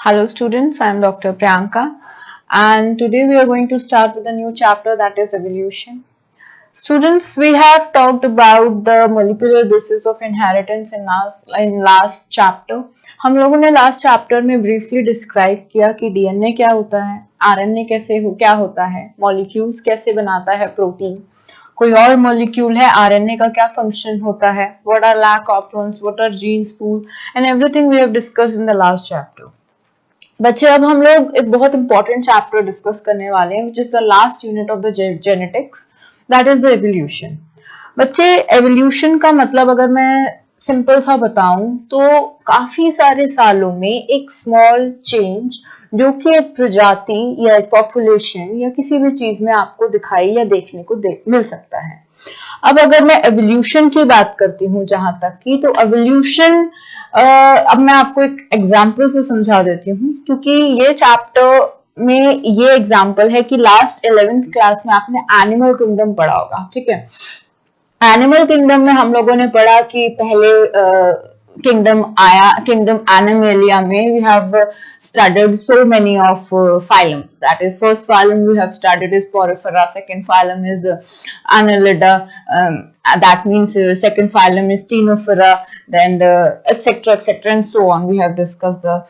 Hello students, I am Dr. Priyanka and today we are going to start with a new chapter, that is evolution. Students, we have talked about the molecular basis of inheritance in last chapter. हम लोगों ने last chapter में briefly describe किया कि DNA क्या होता है, RNA क्या होता है, मॉलिक्यूल्स कैसे बनाता है प्रोटीन, कोई और मॉलिक्यूल है, आरएनए का क्या फंक्शन होता है, what are lac operons, what are genes pool and everything we have discussed in the last chapter. बच्चे, अब हम लोग एक बहुत इंपॉर्टेंट चैप्टर डिस्कस करने वाले हैं which is the last unit of the genetics, that is the evolution. बच्चे, एवोल्यूशन का मतलब अगर मैं सिंपल सा बताऊं तो काफी सारे सालों में एक स्मॉल चेंज जो कि एक प्रजाति या एक पॉपुलेशन या किसी भी चीज में आपको दिखाई या देखने को मिल सकता है. अब अगर मैं एवोल्यूशन की बात करती हूँ जहां तक की, तो एवोल्यूशन अब मैं आपको एक एग्जाम्पल से समझा देती हूँ, क्योंकि ये चैप्टर में ये एग्जाम्पल है कि लास्ट 11th क्लास में आपने एनिमल किंगडम पढ़ा होगा. ठीक है, एनिमल किंगडम में हम लोगों ने पढ़ा कि पहले किंगडम एनिमेलिया में we have studied so many of phylums. That is, first phylum we have studied is Porifera, second phylum is Annelida, that means second phylum is Ctenophora, then etc and so on we have discussed the.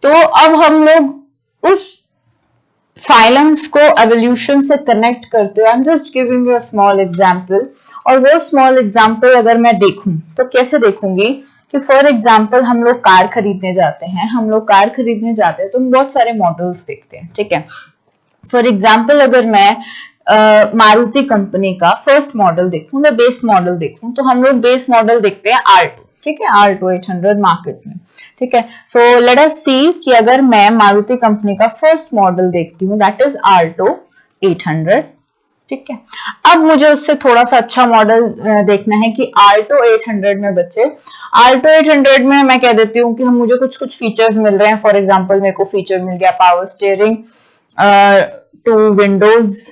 तो अब हम लोग उस phylums को evolution से connect करते हैं. I am just giving you a small example, और वो स्मॉल एग्जांपल अगर मैं देखूं तो कैसे देखूंगी कि फॉर एग्जांपल हम लोग कार खरीदने जाते हैं, तो हम बहुत सारे मॉडल्स देखते हैं. ठीक है, फॉर एग्जांपल अगर मैं मारुति कंपनी का फर्स्ट मॉडल देखूं या बेस मॉडल देखूं, तो हम लोग बेस मॉडल देखते हैं R2. ठीक है, R2 800 मार्केट में. ठीक है, सो लेट अस सी कि अगर मैं मारुति कंपनी का फर्स्ट मॉडल देखती हूँ, दैट इज R2 800. ठीक है, अब मुझे उससे थोड़ा सा अच्छा मॉडल देखना है कि R2 800 में बच्चे, R2 800 में मैं कह देती हूँ कि हम मुझे कुछ फीचर्स मिल रहे हैं. फॉर एग्जांपल मेरे को फीचर मिल गया power steering, 2 windows,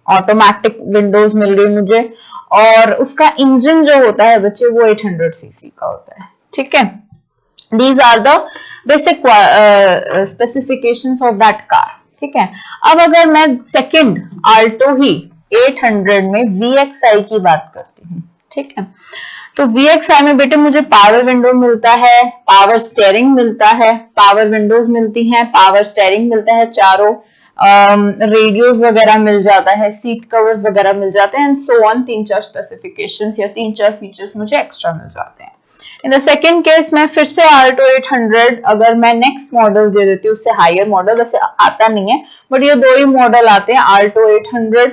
automatic windows मिल गई मुझे, और उसका इंजन जो होता है बच्चे वो 800 सीसी का होता है. ठीक है, these are the basic specifications of that car. ठीक है, अब अगर मैं सेकंड R2 ही 800 में VXI की बात करती हूँ. ठीक है, तो VXI में बेटे मुझे पावर विंडो मिलता है, पावर स्टीयरिंग मिलता है, पावर विंडोज मिलती हैं, पावर स्टीयरिंग मिलता है, चारों रेडियोस वगैरह मिल जाता है, सीट कवर्स वगैरह मिल जाते हैं, एंड सो ऑन. 3-4 स्पेसिफिकेशंस या 3-4 फीचर्स मुझे एक्स्ट्रा मिल जाते हैं. इन द सेकेंड केस में फिर से R2 800 अगर मैं नेक्स्ट मॉडल दे देती हूँ, उससे हायर मॉडल वैसे आता नहीं है, बट ये 2 ही मॉडल आते हैं, R2 800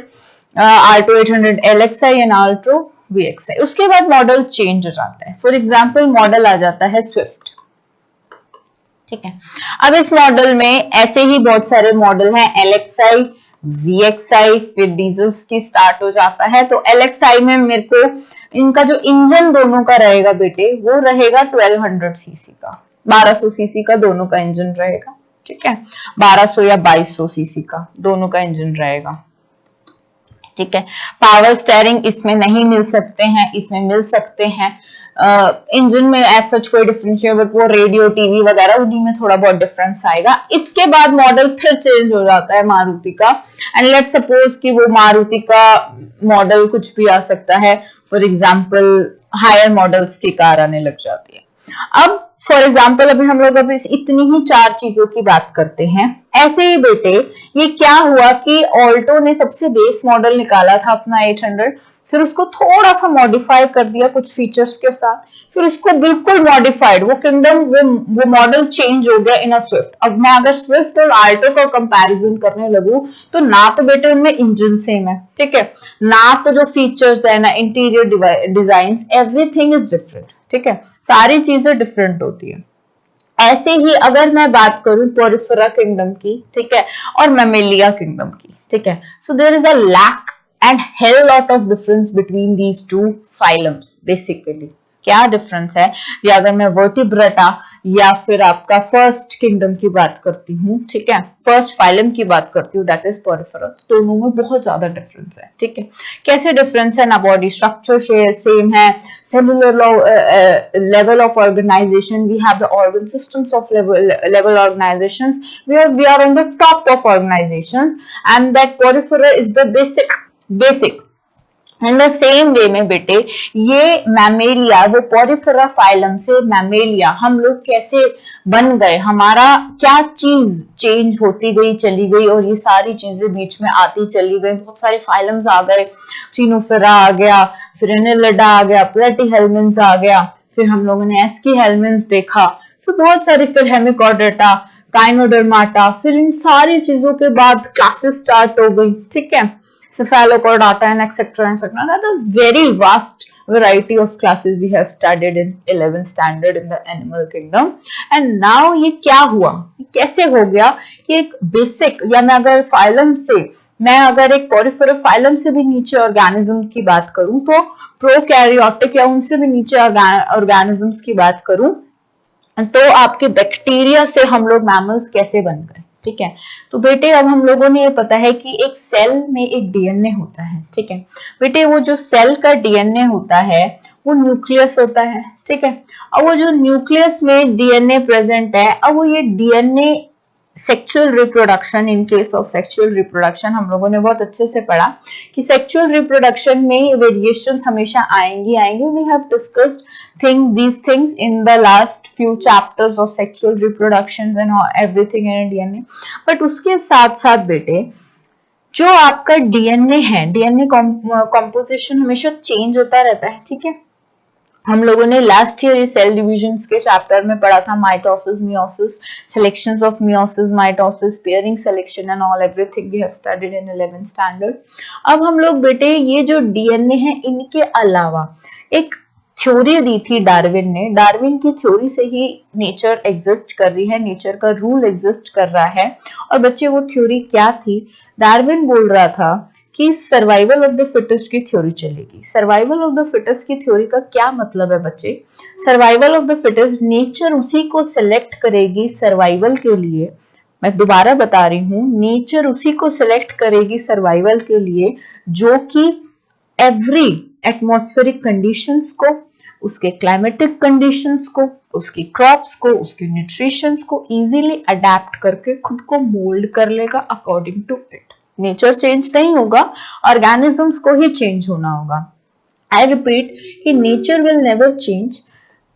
LXI and R2 VXI. उसके बाद मॉडल चेंज हो जाता है. फॉर एग्जाम्पल मॉडल आ जाता है स्विफ्ट. ठीक है, अब इस मॉडल में ऐसे ही बहुत सारे मॉडल हैं, LXI, VXI, फिर डीजल्स की स्टार्ट हो जाता है. तो LXI में मेरे को इनका जो इंजन दोनों का रहेगा बेटे, वो रहेगा 1200 सीसी का, 1200 सीसी का दोनों का इंजन रहेगा. ठीक है, 1200 या 2200 सीसी का दोनों का इंजन रहेगा. ठीक है, पावर स्टीयरिंग इसमें नहीं मिल सकते हैं, इसमें मिल सकते हैं. इंजन में एज सच कोई डिफरेंस नहीं, बट वो रेडियो, टीवी वगैरह उन्हीं में थोड़ा बहुत डिफरेंस आएगा. इसके बाद मॉडल फिर चेंज हो जाता है मारुति का, एंड लेट सपोज कि वो मारुति का मॉडल कुछ भी आ सकता है. फॉर एग्जाम्पल हायर मॉडल्स की कार आने लग जाती है. अब फॉर एग्जाम्पल अभी हम लोग इतनी ही 4 चीजों की बात करते हैं. ऐसे ही बेटे ये क्या हुआ कि ऑल्टो ने सबसे बेस मॉडल निकाला था अपना 800, फिर उसको थोड़ा सा मॉडिफाई कर दिया कुछ फीचर्स के साथ, फिर उसको बिल्कुल मॉडिफाइड, वो किंगडम वो मॉडल चेंज हो गया इन अ स्विफ्ट. अब मैं अगर स्विफ्ट और ऑल्टो का कंपैरिजन करने लगूं, तो ना तो बेटे उनमें इंजन सेम है, ठीक है, ना तो जो फीचर्स है, ना interior design, everything is different. ठीक है, सारी चीजें डिफरेंट होती है. ऐसे ही अगर मैं बात करूं पोरिफेरा किंगडम की, ठीक है, और मैमेलिया किंगडम की, ठीक है, so there is a lac and hell lot of difference between these two phylums basically. क्या डिफरेंस है, या अगर मैं वर्टिब्रेटा या फिर आपका फर्स्ट किंगडम की बात करती हूँ, ठीक है, फर्स्ट फाइलम की बात करती हूँ, दैट इज पोरिफेरा, दोनों में बहुत ज्यादा डिफरेंस है, ठीक है। कैसे डिफरेंस है ना, बॉडी स्ट्रक्चर सेम है, cellular level of organization, we have the organ systems of level organizations, where we are on the top of organization, and that porifera is the basic in the same way में बेटे ये Mammalia, वो Porifera phylum से Mammalia हम लोग कैसे बन गए, हमारा क्या चीज चेंज होती गई चली गई और ये सारी चीजें बीच में आती चली गई, बहुत सारे फाइलम्स आ गए, चिनोफेरा आ गया, फिर एनेलिडा आ गया, प्लेटीहेल्मिन्स आ गया, फिर हम लोगों ने एस्कीहेल्मिन्स देखा, फिर बहुत सारे, फिर हेमिकोडर्टा, काइनोडर्माटा, फिर इन सारी चीजों के बाद क्लासेस स्टार्ट हो गई, ठीक है, cephalochordata and etc. That is very vast variety of classes we have studied in 11th standard in the animal kingdom. And now ये क्या हुआ, कैसे हो गया कि एक बेसिक, या मैं अगर फाइलम से, मैं अगर एक पोरिफेरा फाइलम से भी नीचे ऑर्गेनिज्म की बात करूं, तो प्रोकैरियोटिक या उनसे भी नीचे ऑर्गेनिजम्स की बात करूं, तो आपके बैक्टीरिया से हम लोग मैमल्स कैसे बन गए, ठीक है। तो बेटे अब हम लोगों ने ये पता है कि एक सेल में एक डीएनए होता है, ठीक है बेटे, वो जो सेल का डीएनए होता है वो न्यूक्लियस होता है, ठीक है। अब वो जो न्यूक्लियस में डीएनए प्रेजेंट है, अब वो ये DNA sexual reproduction, in case of sexual reproduction हम लोगों ने बहुत अच्छे से पढ़ा कि सेक्सुअल रिप्रोडक्शन में वेरिएशंस हमेशा आएंगी। We have discussed these things in the last few chapters of sexual reproduction and everything in DNA। But उसके साथ साथ बेटे जो आपका डीएनए है, डीएनए कॉम्पोजिशन हमेशा चेंज होता रहता है, ठीक है। हम लोगों ने लास्ट ईयर सेल डिविजन्स के चैप्टर में पढ़ा था, mitosis, meiosis, selections of meiosis, mitosis, pairing selection and all everything we have studied in 11th standard. अब हम लोग बेटे ये जो डीएनए है, इनके अलावा एक थ्योरी दी थी डार्विन ने, डार्विन की थ्योरी से ही नेचर एग्जिस्ट कर रही है, नेचर का रूल एग्जिस्ट कर रहा है। और बच्चे वो थ्योरी क्या थी, डार्विन बोल रहा था कि सर्वाइवल ऑफ द फिटेस्ट की थ्योरी चलेगी। सर्वाइवल ऑफ द फिटेस्ट की थ्योरी का क्या मतलब है बच्चे, survival of the fittest, nature उसी को सिलेक्ट करेगी सर्वाइवल के लिए, मैं दोबारा बता रही हूँ, नेचर उसी को सिलेक्ट करेगी सर्वाइवल के लिए जो कि एवरी एटमॉस्फेरिक कंडीशंस को, उसके क्लाइमेटिक कंडीशंस को, उसकी क्रॉप्स को, उसके न्यूट्रिशंस को इजीली अडेप्ट करके खुद को मोल्ड कर लेगा according to it. Nature change नहीं होगा, ऑर्गेनिजम्स को ही चेंज होना होगा। आई रिपीट कि nature will never change,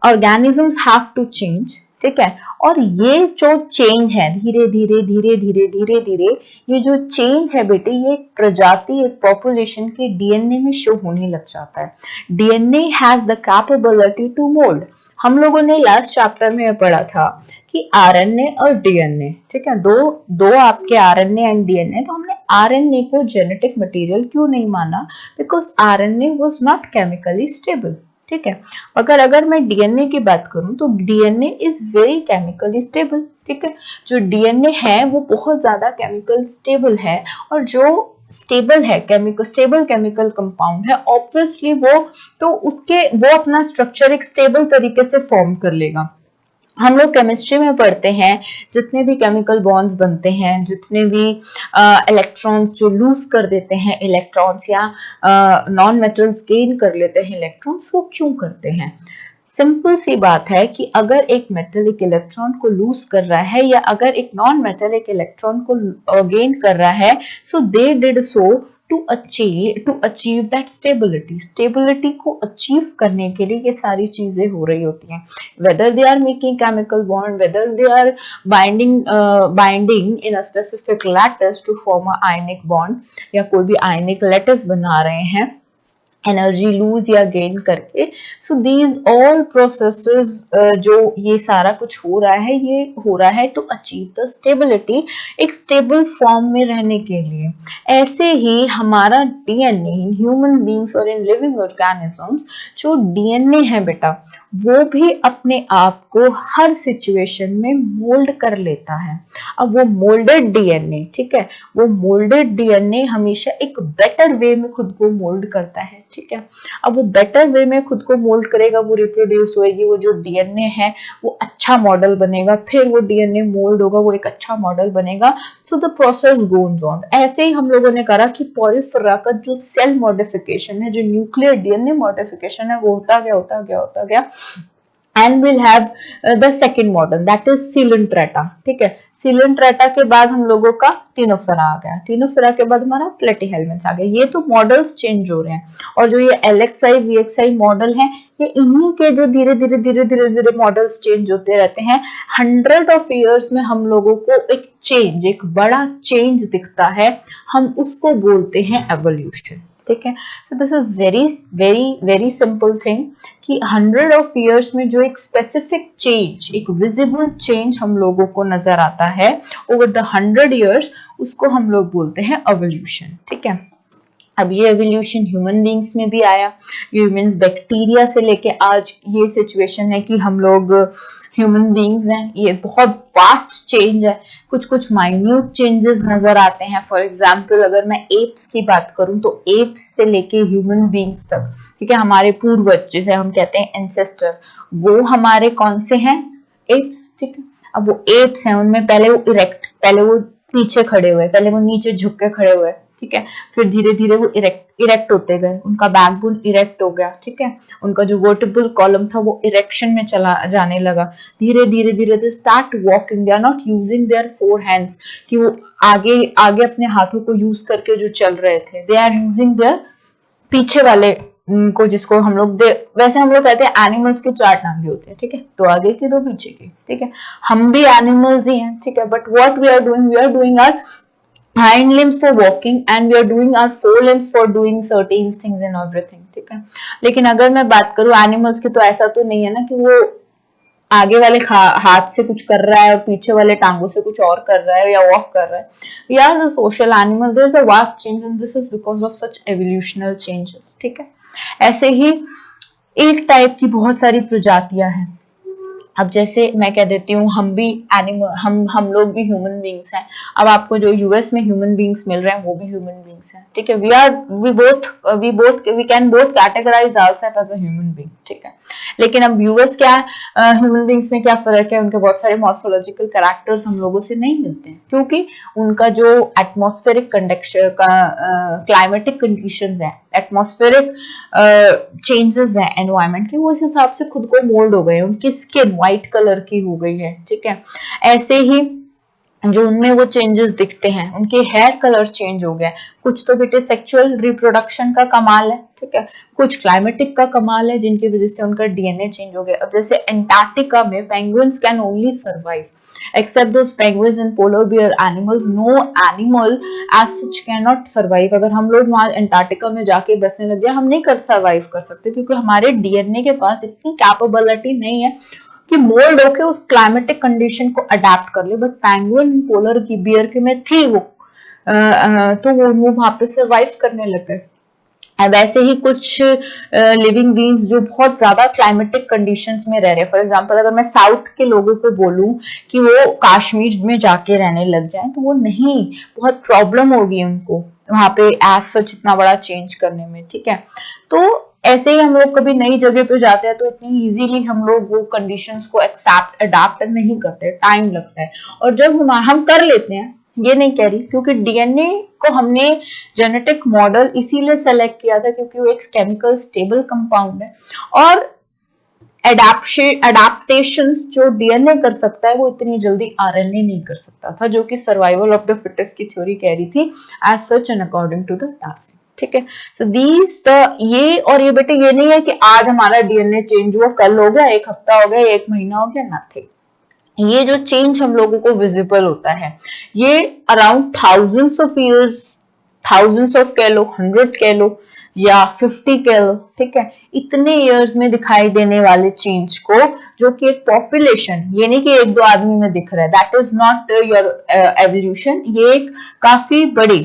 organisms have to change, ठीक है। और ये जो चेंज है धीरे धीरे धीरे धीरे धीरे धीरे, ये जो चेंज है बेटे, ये एक प्रजाति, एक पॉपुलेशन के डीएनए में शो होने लग जाता है। DNA has the capability to mould. हम लोगों ने लास्ट चैप्टर में पढ़ा था कि आरएनए और डीएनए, ठीक है, दो आपके आरएनए एंड डीएनए, तो हमने आरएनए को जेनेटिक मटेरियल क्यों नहीं माना, because RNA was not chemically stable, ठीक है। अगर मैं डीएनए की बात करूं तो DNA is very chemically stable, ठीक है। जो डीएनए है वो बहुत ज्यादा केमिकल स्टेबल है, और जो स्टेबल है, स्टेबल केमिकल कंपाउंड है, ऑब्वियसली वो अपना स्ट्रक्चर एक स्टेबल तरीके से फॉर्म कर लेगा। हम लोग केमिस्ट्री में पढ़ते हैं जितने भी केमिकल बॉन्ड्स बनते हैं, जितने भी इलेक्ट्रॉन्स जो लूज कर देते हैं इलेक्ट्रॉन्स, या नॉन मेटल्स गेन कर लेते हैं इलेक्ट्रॉन्स, वो क्यों करते हैं। सिंपल सी बात है कि अगर एक मेटल एक इलेक्ट्रॉन को लूज कर रहा है, या अगर एक नॉन मेटल एक इलेक्ट्रॉन को गेन कर रहा है, so they did so to achieve that stability. Stability को अचीव करने के लिए ये सारी चीजें हो रही होती हैं, whether they are making chemical bond, whether they are binding in a specific lattice to form a ionic bond, या कोई भी आयनिक लैटिस बना रहे हैं एनर्जी लूज या गेन करके। सो दीज ऑल प्रोसेसेस, जो ये सारा कुछ हो रहा है, ये हो रहा है टू अचीव द स्टेबिलिटी, एक स्टेबल फॉर्म में रहने के लिए। ऐसे ही हमारा डीएनए इन ह्यूमन बींग्स और इन लिविंग ऑर्गेनिजम्स, जो डीएनए है बेटा, वो भी अपने आप को हर सिचुएशन में मोल्ड कर लेता है। अब वो मोल्डेड डीएनए, ठीक है, वो मोल्डेड डीएनए हमेशा एक बेटर वे में खुद को मोल्ड करता है, ठीक है। अब वो बेटर वे में खुद को मोल्ड करेगा, वो रिप्रोड्यूस होएगी, वो जो डीएनए है वो अच्छा मॉडल बनेगा, फिर वो डीएनए मोल्ड होगा, वो एक अच्छा मॉडल बनेगा। So the process goes on. ऐसे ही हम लोगों ने कहा कि पॉलीफेरा का जो सेल मॉडिफिकेशन है, जो न्यूक्लियर डीएनए मॉडिफिकेशन है, वो होता गया and we'll have the second model that is Coelenterata, ठीक है। Coelenterata के बाद हम लोगों का टिनोफेरा आ गया, टिनोफेरा के बाद हमारा प्लेटीहेल्मिन्थ आ गया। ये तो मॉडल्स चेंज हो रहे हैं, और जो ये एलएक्सआई वीएक्सआई मॉडल है, ये इन्हीं के जो धीरे धीरे मॉडल्स चेंज होते रहते हैं। 100 ऑफ इयर्स में हम लोगों को एक चेंज, एक बड़ा चेंज दिखता है, हम उसको बोलते हैं एवोल्यूशन, ठीक है। तो this is very very very simple thing कि 100 ऑफ इयर्स में जो एक स्पेसिफिक चेंज, एक विजिबल चेंज हम लोगों को नजर आता है ओवर द 100 इयर्स, उसको हम लोग बोलते हैं एवोल्यूशन, ठीक है। अब ये एवोल्यूशन ह्यूमन बींग्स में भी आया। ये मीन्स बैक्टीरिया से लेके आज ये सिचुएशन है कि हम लोग ह्यूमन बींग्स हैं। ये बहुत वास्ट चेंज है, कुछ कुछ माइन्यूट चेंजेस नजर आते हैं। फॉर एग्जाम्पल अगर मैं एप्स की बात करूं तो एप्स से लेके ह्यूमन बींग्स तक, ठीक है, हमारे पूर्वज जिसे हम कहते हैं एंसेस्टर, वो हमारे कौन से हैं? एप्स, ठीक है। अब वो एप्स हैं, उनमें पहले वो पीछे खड़े हुए, पहले वो नीचे झुक के खड़े हुए, ठीक है, फिर धीरे धीरे वो इरेक्ट होते गए, उनका बैकबोन इरेक्ट हो गया, ठीक है, उनका जो वर्टिब्रल कॉलम था वो इरेक्शन में चला जाने लगा। धीरे धीरे they start walking, they are not using their four hands, कि वो आगे आगे अपने हाथों को यूज करके जो चल रहे थे, दे आर यूजिंग देयर पीछे वाले को, जिसको हम लोग वैसे हम लोग कहते हैं एनिमल्स के 4 टांगे होते हैं, ठीक है, 2 आगे की 2 पीछे की, ठीक है। हम भी एनिमल्स ही हैं, ठीक है, but what we are doing are hind limbs for walking and we are doing our forelimbs for doing certain things and everything, ठीक है। लेकिन अगर मैं बात करूं एनिमल्स की, तो ऐसा तो नहीं है ना कि वो आगे वाले हाथ से कुछ कर रहा है और पीछे वाले टांगों से कुछ और कर रहा है या वॉक कर रहा है। We are the social animal, there is a vast change and this is because of such evolutional changes, ठीक है। ऐसे ही एक टाइप की बहुत सारी प्रजातियां हैं। अब जैसे मैं कह देती हूँ, हम भी एनिमल, हम लोग भी ह्यूमन बींग्स हैं। अब आपको जो यूएस में ह्यूमन बींग्स मिल रहे हैं वो भी ह्यूमन बींग्स हैं, ठीक है। We can both categorize ourself as a human being, ठीक है। लेकिन अब यूएस क्या ह्यूमन बींग्स में क्या फर्क है, उनके बहुत सारे मॉर्फोलॉजिकल कैरेक्टर्स हम लोगों से नहीं मिलते हैं, क्योंकि उनका जो एटमॉस्फेरिक कंडक्शन का क्लाइमेटिक कंडीशंस है, एटमॉस्फेरिक चेंजेस है एनवायरमेंट के, वो इस हिसाब से खुद को मोल्ड हो गए, उनकी स्किन व्हाइट कलर की हो गई है, ठीक है। ऐसे ही जो उनमें वो चेंजेस दिखते हैं, उनके हेयर कलर चेंज हो गया। कुछ तो बेटे सेक्सुअल रिप्रोडक्शन का कमाल है, ठीक है, कुछ क्लाइमेटिक का कमाल है, जिनकी वजह से उनका डीएनए चेंज हो गया। अब जैसे एंटार्क्टिका में penguins can only survive except those penguins and polar bear animals, no animal as such cannot survive। अगर हम लोग वहां एंटार्क्टिका में जाके बसने लग जाए, हम नहीं कर सर्वाइव कर सकते, क्योंकि हमारे डीएनए के पास इतनी कैपेबिलिटी नहीं है कि मोल्ड होके उस क्लाइमेटिक कंडीशन को अडेप्ट कर ले। बट पेंगुइन पोलर की बियर के में थी वो, तो वो वहां पे सर्वाइव करने लग गए। वैसे ही कुछ लिविंग बींग्स जो बहुत ज्यादा क्लाइमेटिक कंडीशंस में रह रहे हैं, फॉर एग्जांपल अगर मैं साउथ के लोगों को बोलूं कि वो कश्मीर में जाके रहने लग जाएं, तो वो नहीं, बहुत प्रॉब्लम होगी उनको वहां पे एज सच इतना बड़ा चेंज करने में, ठीक है। तो ऐसे ही हम लोग कभी नई जगह पे जाते हैं तो इतनी इजीली हम लोग वो कंडीशंस को एक्सेप्ट अडाप्ट नहीं करते, टाइम लगता है। और जब हम कर लेते हैं, ये नहीं कह रही, क्योंकि डीएनए को हमने जेनेटिक मॉडल इसीलिए सेलेक्ट किया था क्योंकि वो एक केमिकल स्टेबल कंपाउंड है, और एडाप्टेशंस जो डीएनए कर सकता है वो इतनी जल्दी आरएनए नहीं कर सकता था, जो कि सर्वाइवल ऑफ द फिटेस्ट की थ्योरी कह रही थी as such and according to the Darwin, ठीक है। सो दीज द ये, और ये बेटे ये नहीं है कि आज हमारा डीएनए चेंज हुआ, कल हो गया, 1 हफ्ता हो गया, 1 महीना हो गया, नथिंग। ये जो चेंज हम लोगों को विजिबल होता है, ये around thousands of years, thousands of कह लो, 100 कह लो या 50 कह लो, ठीक है, इतने इयर्स में दिखाई देने वाले चेंज को, जो कि एक पॉपुलेशन, ये नहीं कि 1-2 आदमी में दिख रहा है, that is not your evolution. ये एक काफी बड़ी,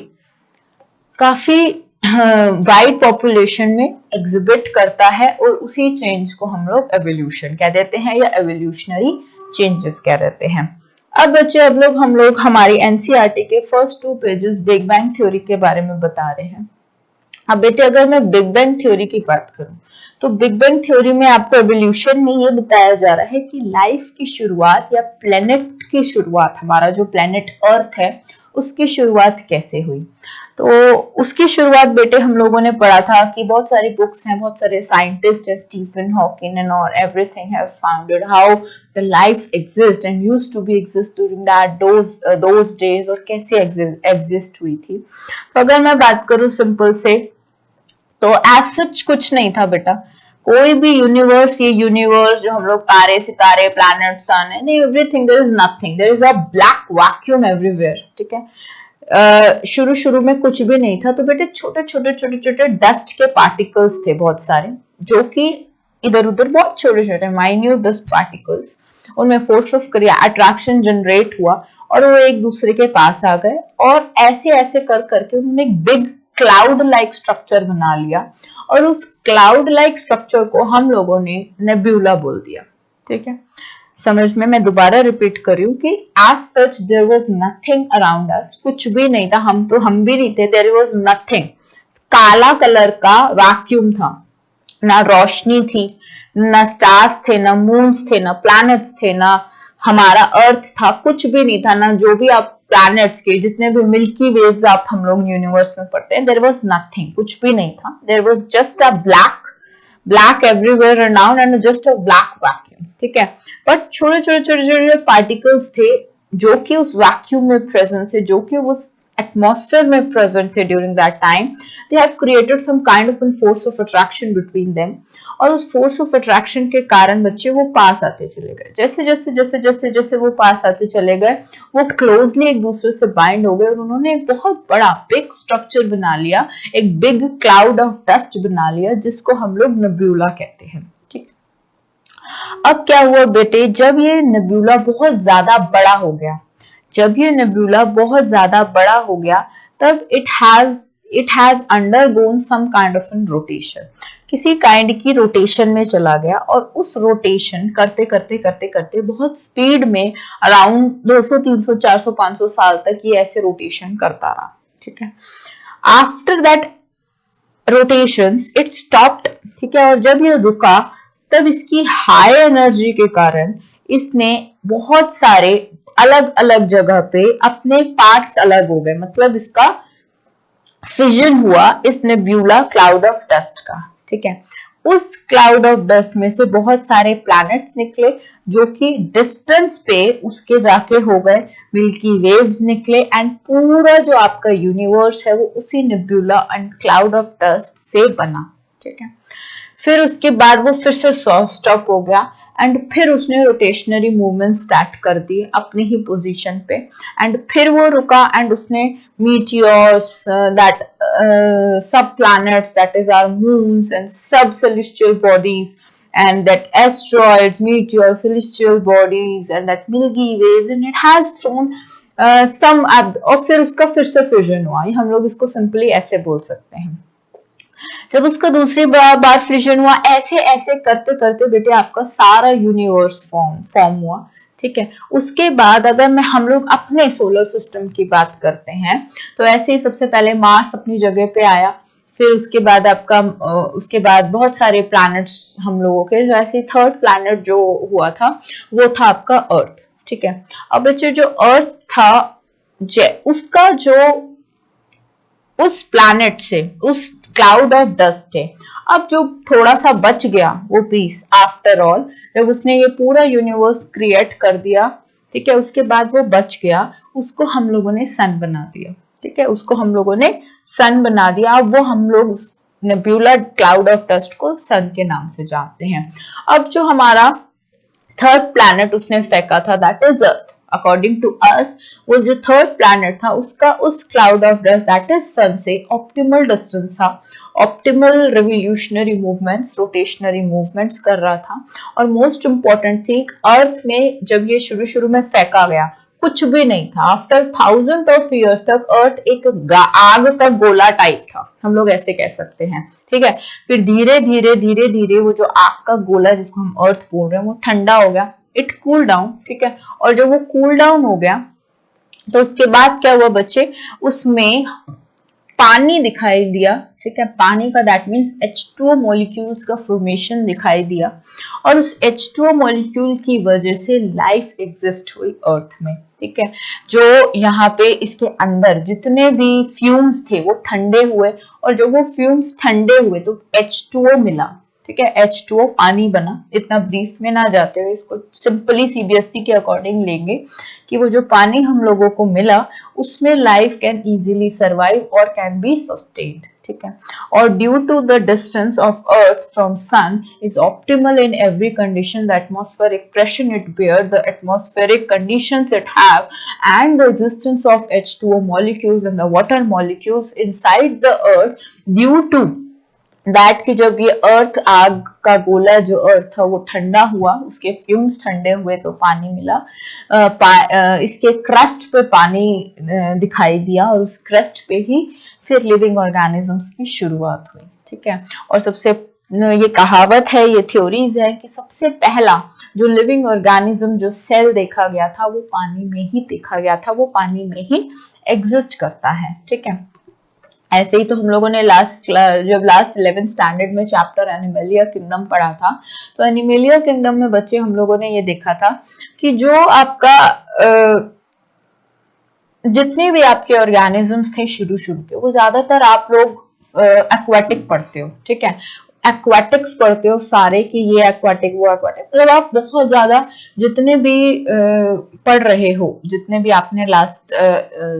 काफी वाइड पॉपुलेशन में एग्जिबिट करता है, और उसी चेंज को हम लोग एवोल्यूशन कह देते हैं या एवोल्यूशनरी चेंजेस कह देते हैं। अब बच्चे हम लोग हमारी एनसीईआरटी के first 2 pages big bang theory के बारे में बता रहे हैं। अब बेटे अगर मैं बिग बैंग थ्योरी की बात करूं तो बिग बैंग थ्योरी में आपको एवोल्यूशन में ये बताया जा रहा है कि लाइफ की शुरुआत या प्लेनेट की शुरुआत, हमारा जो प्लेनेट अर्थ है उसकी शुरुआत कैसे हुई। तो उसकी शुरुआत बेटे हम लोगों ने पढ़ा था कि बहुत सारी बुक्स हैं, बहुत सारे साइंटिस्ट है, स्टीफन हॉकिंग एंड और everything have founded how the life exist and used to be exist during that those days, और कैसे एग्जिस्ट हुई थी। तो अगर मैं बात करूं सिंपल से, तो एज सच कुछ नहीं था बेटा, कोई भी यूनिवर्स, ये यूनिवर्स जो हम लोग तारे सितारे प्लैनेट सन है, नहीं, everything, there is nothing, there is a black vacuum everywhere, ठीक है। शुरू में कुछ भी नहीं था। तो बेटे छोटे छोटे डस्ट के पार्टिकल्स थे बहुत सारे, जो कि इधर उधर बहुत छोटे छोटे माइन्यूट डस्ट पार्टिकल्स, उनमें फोर्स ऑफ अट्रैक्शन जनरेट हुआ और वो एक दूसरे के पास आ गए, और ऐसे ऐसे कर करके उन्होंने एक बिग क्लाउड लाइक स्ट्रक्चर बना लिया, और उस क्लाउड लाइक स्ट्रक्चर को हम लोगों ने नेब्यूला बोल दिया, ठीक है। समझ में, मैं दोबारा रिपीट कर रही हूँ कि as such there was nothing around us, कुछ भी नहीं था, हम भी नहीं थे, देयर वाज नथिंग, काला कलर का वैक्यूम था, ना रोशनी थी, ना स्टार्स थे, ना मून्स थे, ना प्लैनेट्स थे, ना हमारा अर्थ था, कुछ भी नहीं था, ना जो भी आप प्लैनेट्स के जितने भी मिल्की वेव्स आप हम लोग यूनिवर्स में पढ़ते हैं, देयर वाज नथिंग, कुछ भी नहीं था, there was just a black everywhere around and just a black vacuum, ठीक है। बट छोटे छोटे पार्टिकल्स थे जो कि उस वैक्यूम में प्रेजेंट थे, जो कि उस एटमॉस्फेयर में प्रेजेंट थे during that time, they have created some kind of an force of attraction between them, और उस फोर्स ऑफ अट्रैक्शन के कारण बच्चे वो पास आते चले गए, जैसे वो पास आते चले गए, वो क्लोजली एक दूसरे से बाइंड हो गए, और उन्होंने एक बहुत बड़ा बिग स्ट्रक्चर बना लिया, एक बिग क्लाउड ऑफ डस्ट बना लिया, जिसको हम लोग नेब्यूला कहते हैं, ठीक। अब क्या हुआ बेटे, जब ये नेब्यूला बहुत ज्यादा बड़ा हो गया, तब it has undergone some kind of an rotation, किसी काइंड की रोटेशन में चला गया, और उस रोटेशन करते करते बहुत स्पीड में अराउंड 200 300 400 500 साल तक ये ऐसे रोटेशन करता रहा, ठीक है। After that rotations it stopped, ठीक है, और जब ये रुका तब इसकी हाई एनर्जी के कारण इसने बहुत सारे अलग अलग जगह पे अपने पार्ट्स अलग हो गए, मतलब इसका फिजन हुआ इस नेब्यूला क्लाउड ऑफ डस्ट का, ठीक है। उस क्लाउड ऑफ डस्ट में से बहुत सारे प्लैनेट्स निकले, जो कि डिस्टेंस पे उसके जाके हो गए मिल्की वेव्स निकले, एंड पूरा जो आपका यूनिवर्स है वो उसी nebula and cloud of dust से बना, ठीक है। फिर उसके बाद वो फिर से स्टॉप हो गया, एंड फिर उसने रोटेशनरी मूवमेंट स्टार्ट कर दी अपनी ही पोजीशन पे, एंड फिर वो रुका, एंड उसने मीटियोर्स, दैट सब planets, that is our moons and सब celestial bodies, and that asteroids, meteor, celestial bodies and that Milky Ways, and it has thrown some, और फिर उसका फिर से फ्यूजन हुआ, हम लोग इसको सिंपली ऐसे बोल सकते हैं। जब उसका दूसरी बार फ्यूजन हुआ, ऐसे ऐसे करते करते बेटे आपका सारा यूनिवर्स फॉर्म हुआ, ठीक है। उसके बाद अगर हम लोग अपने सोलर सिस्टम की बात करते हैं, तो ऐसे ही सबसे पहले मार्स अपनी जगह पे आया, फिर उसके बाद बहुत सारे प्लैनेट्स हम लोगों के, तो ऐसे थर्ड प्लैनेट जो हुआ था वो था आपका अर्थ, ठीक है। अब बच्चे जो अर्थ था, उसका जो उस प्लैनेट से उस क्लाउड ऑफ डस्ट है, अब जो थोड़ा सा बच गया वो पीस, आफ्टर ऑल जब उसने ये पूरा यूनिवर्स क्रिएट कर दिया, ठीक है, उसके बाद वो बच गया, उसको हम लोगों ने सन बना दिया, ठीक है, उसको हम लोगों ने सन बना दिया। अब वो हम लोग नेब्यूला क्लाउड ऑफ डस्ट को सन के नाम से जानते हैं। अब जो हमारा थर्ड प्लैनेट उसने फेंका था, that is earth, according to us वो जो थर्ड प्लैनेट था उसका उस cloud of dust that is sun से ऑप्टिमल डिस्टेंस था, optimal revolutionary movements, rotationary movements कर रहा था। और मोस्ट इंपॉर्टेंट थी, अर्थ में जब ये शुरू में फेंका गया, कुछ भी नहीं था। आफ्टर थाउजेंड ऑफ ईयर्स तक अर्थ एक आग का गोला टाइप था, हम लोग ऐसे कह सकते हैं, ठीक है। फिर धीरे धीरे धीरे धीरे वो जो आग का गोला जिसको हम अर्थ बोल रहे हैं वो ठंडा हो गया, इट कूल डाउन, ठीक है। और जब वो कूल डाउन हो गया तो उसके बाद क्या हुआ बच्चे, उसमें पानी दिखाई दिया, ठीक है। पानी का दैट मीन्स H2O मॉलिक्यूल्स का फॉर्मेशन दिखाई दिया, और उस H2O मॉलिक्यूल की वजह से लाइफ एग्जिस्ट हुई अर्थ में, ठीक है। जो यहाँ पे इसके अंदर जितने भी फ्यूम्स थे वो ठंडे हुए, और जब वो फ्यूम्स ठंडे हुए तो H2O मिला, ठीक है। H2O पानी बना। इतना ब्रीफ में ना जाते हुए इसको सिंपली CBSE के अकॉर्डिंग लेंगे कि वो जो पानी हम लोगों को मिला उसमें लाइफ कैन इजीली सर्वाइव और कैन बी सस्टेन्ड, ठीक है। और due to the distance of earth from sun is optimal in every condition, the atmospheric pressure it bear, the atmospheric conditions it have, and the existence of H2O molecules and the water molecules inside the earth due to that कि जब ये अर्थ आग का गोला जो अर्थ था वो ठंडा हुआ, उसके फ्यूम्स ठंडे हुए तो पानी मिला, इसके क्रस्ट पे पानी दिखाई दिया, और उस क्रस्ट पे ही फिर लिविंग ऑर्गेनिजम्स की शुरुआत हुई, ठीक है। और सबसे ये कहावत है, ये थ्योरीज है कि सबसे पहला जो लिविंग ऑर्गेनिज्म जो सेल देखा गया था वो पानी में ही देखा गया था, वो पानी में ही एग्जिस्ट करता है, ठीक है। ऐसे ही तो हम लोगों ने जब लास्ट 11th स्टैंडर्ड में चैप्टर एनिमेलिया किंगडम पढ़ा था, तो एनिमेलिया किंगडम में बच्चे हम लोगों ने ये देखा था कि जो आपका जितने भी आपके ऑर्गेनिजम्स थे शुरू के, वो ज्यादातर आप लोग एक्वाटिक पढ़ते हो, ठीक है। एक्वाटिक्स पढ़ते हो सारे कि ये एक्वाटिक वो एक्वाटिक, मतलब आप बहुत ज्यादा जितने भी पढ़ रहे हो, जितने भी आपने लास्ट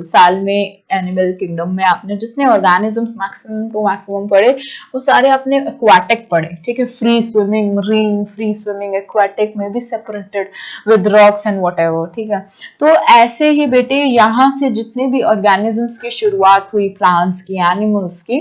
साल में एनिमल किंगडम में आपने जितने ऑर्गेनिजम्स मैक्सिमम टू मैक्सिमम पढ़े वो सारे आपने एक्वाटिक पढ़े, ठीक है। Free swimming, marine, free swimming, aquatic में भी separated with rocks and whatever, ठीक है। तो ऐसे ही बेटे यहाँ से जितने भी ऑर्गेनिजम्स की शुरुआत हुई, प्लांट्स की, एनिमल्स की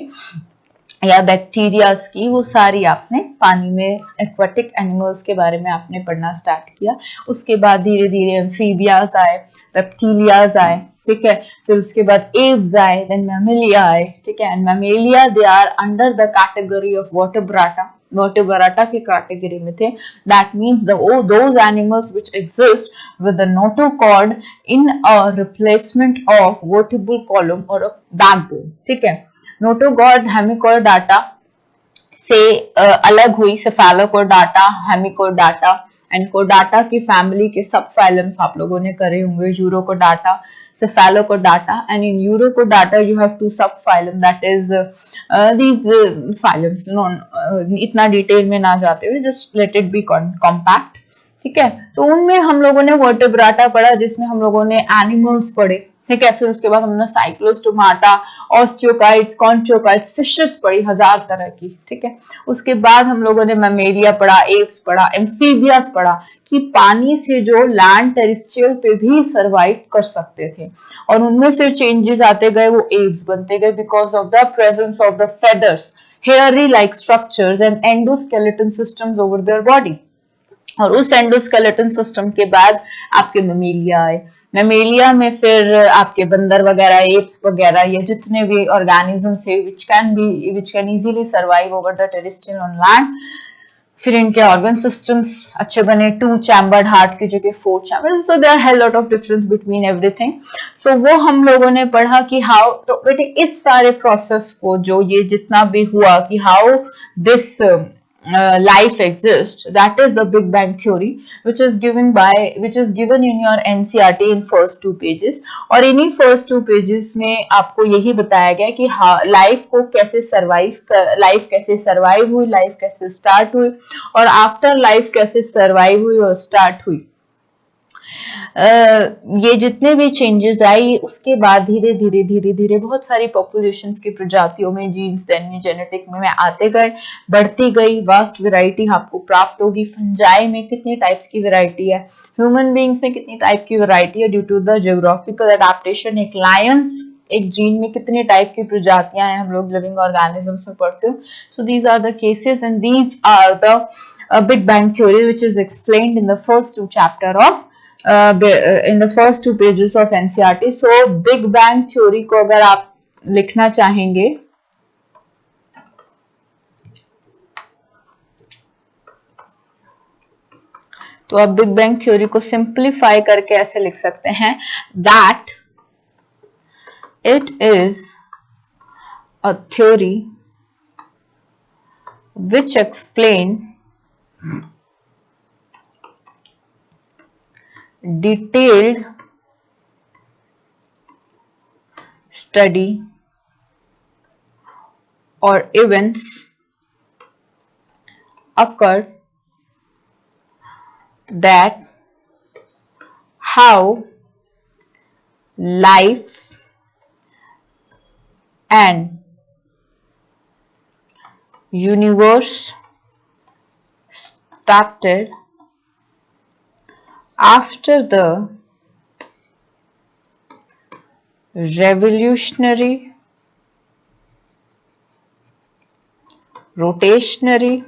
या बैक्टीरियाज की, वो सारी आपने पानी में एक्वाटिक एनिमल्स के बारे में आपने पढ़ना स्टार्ट किया। उसके बाद धीरे धीरे एम्फीबियाज आए, रेप्टिलियाज आए, ठीक है। फिर उसके बाद एव्स आए, देन मैमेलिया आए, ठीक है। And Mammalia they are under the category of Vertebrata, Vertebrata के कैटेगरी में थे। That means those animals which exist with the notochord in a replacement of vertebral column or a backbone, ठीक है। Notochord हेमिकोर्डाटा से अलग हुई सेफालोकोर्डाटा, हेमिकोर्डाटा एंड कोर्डाटा की family के सब फाइलम्स आप लोगों ने करे होंगे, Urochordata, Cephalochordata, and in Urochordata you have two subphylum, that is these phylums. इतना डिटेल में ना जाते हुए just let it be compact, ठीक है। तो उनमें हम लोगों ने वर्टेब्राटा पढ़ा, जिसमें हम लोगों ने एनिमल्स पढ़े, ठीक है। फिर उसके बाद हमने साइक्लोस्टोमाटा, ऑस्टियोकाइट्स, कॉन्ट्रोकाइट्स, फिशेस पढ़ी 1000 तरह की, ठीक है। उसके बाद हम लोगों ने मैमेलिया पढ़ा, एव्स पढ़ा, एम्फीबियास पढ़ा कि पानी से जो लैंड टेरेस्ट्रियल पे भी सरवाइव कर सकते थे, और उनमें फिर चेंजेस आते गए, वो एव्स बनते गए because of the presence of the feathers, hairy like structures and endoskeleton systems over their body. और उस एंडोस्केलेटन सिस्टम के बाद आपके मैमेलिया आए। मैमेलिया में फिर आपके बंदर वगैरह, एप्स वगैरह, ये जितने भी ऑर्गेनिजम्स है which can easily survive over the terrestrial on land. फिर इनके ऑर्गन सिस्टम्स अच्छे बने, 2 चैम्बर्ड हार्ट की जगह 4 चैम्बर्ड, सो देयर है lot of difference between everything. So वो हम लोगों ने पढ़ा कि हाउ, तो बेटे इस सारे प्रोसेस को जो ये जितना भी हुआ कि how this life exists, that is the Big Bang theory, which is given in your NCERT in first 2 pages। और इन्हीं first 2 pages में आपको यही बताया गया कि लाइफ को कैसे लाइफ कैसे सर्वाइव हुई, लाइफ कैसे स्टार्ट हुई, और आफ्टर लाइफ कैसे सर्वाइव हुई और स्टार्ट हुई। ये जितने भी चेंजेस आई उसके बाद धीरे धीरे धीरे धीरे बहुत सारी पॉपुलेशंस की प्रजातियों में जीन्स जेनेटिक में आते गए, बढ़ती गई, वास्ट वैरायटी आपको प्राप्त होगी। फंजाई में कितनी टाइप्स की वैरायटी है, ह्यूमन बींग्स में कितनी टाइप की वैरायटी है due to the geographical adaptation. एक लायंस, एक जीन में कितने टाइप की प्रजातियां हैं, हम लोग लिविंग ऑर्गेनिजम्स में पढ़ते हो। So these are the cases and these are the Big Bang theory which is explained in the first 2 chapter of in the first 2 pages of NCERT. So big bang theory को अगर आप लिखना चाहेंगे तो आप बिग बैंग थ्योरी को simplify करके ऐसे लिख सकते हैं that it is a theory which explain detailed study or events occurred that how life and universe started after the revolutionary rotationary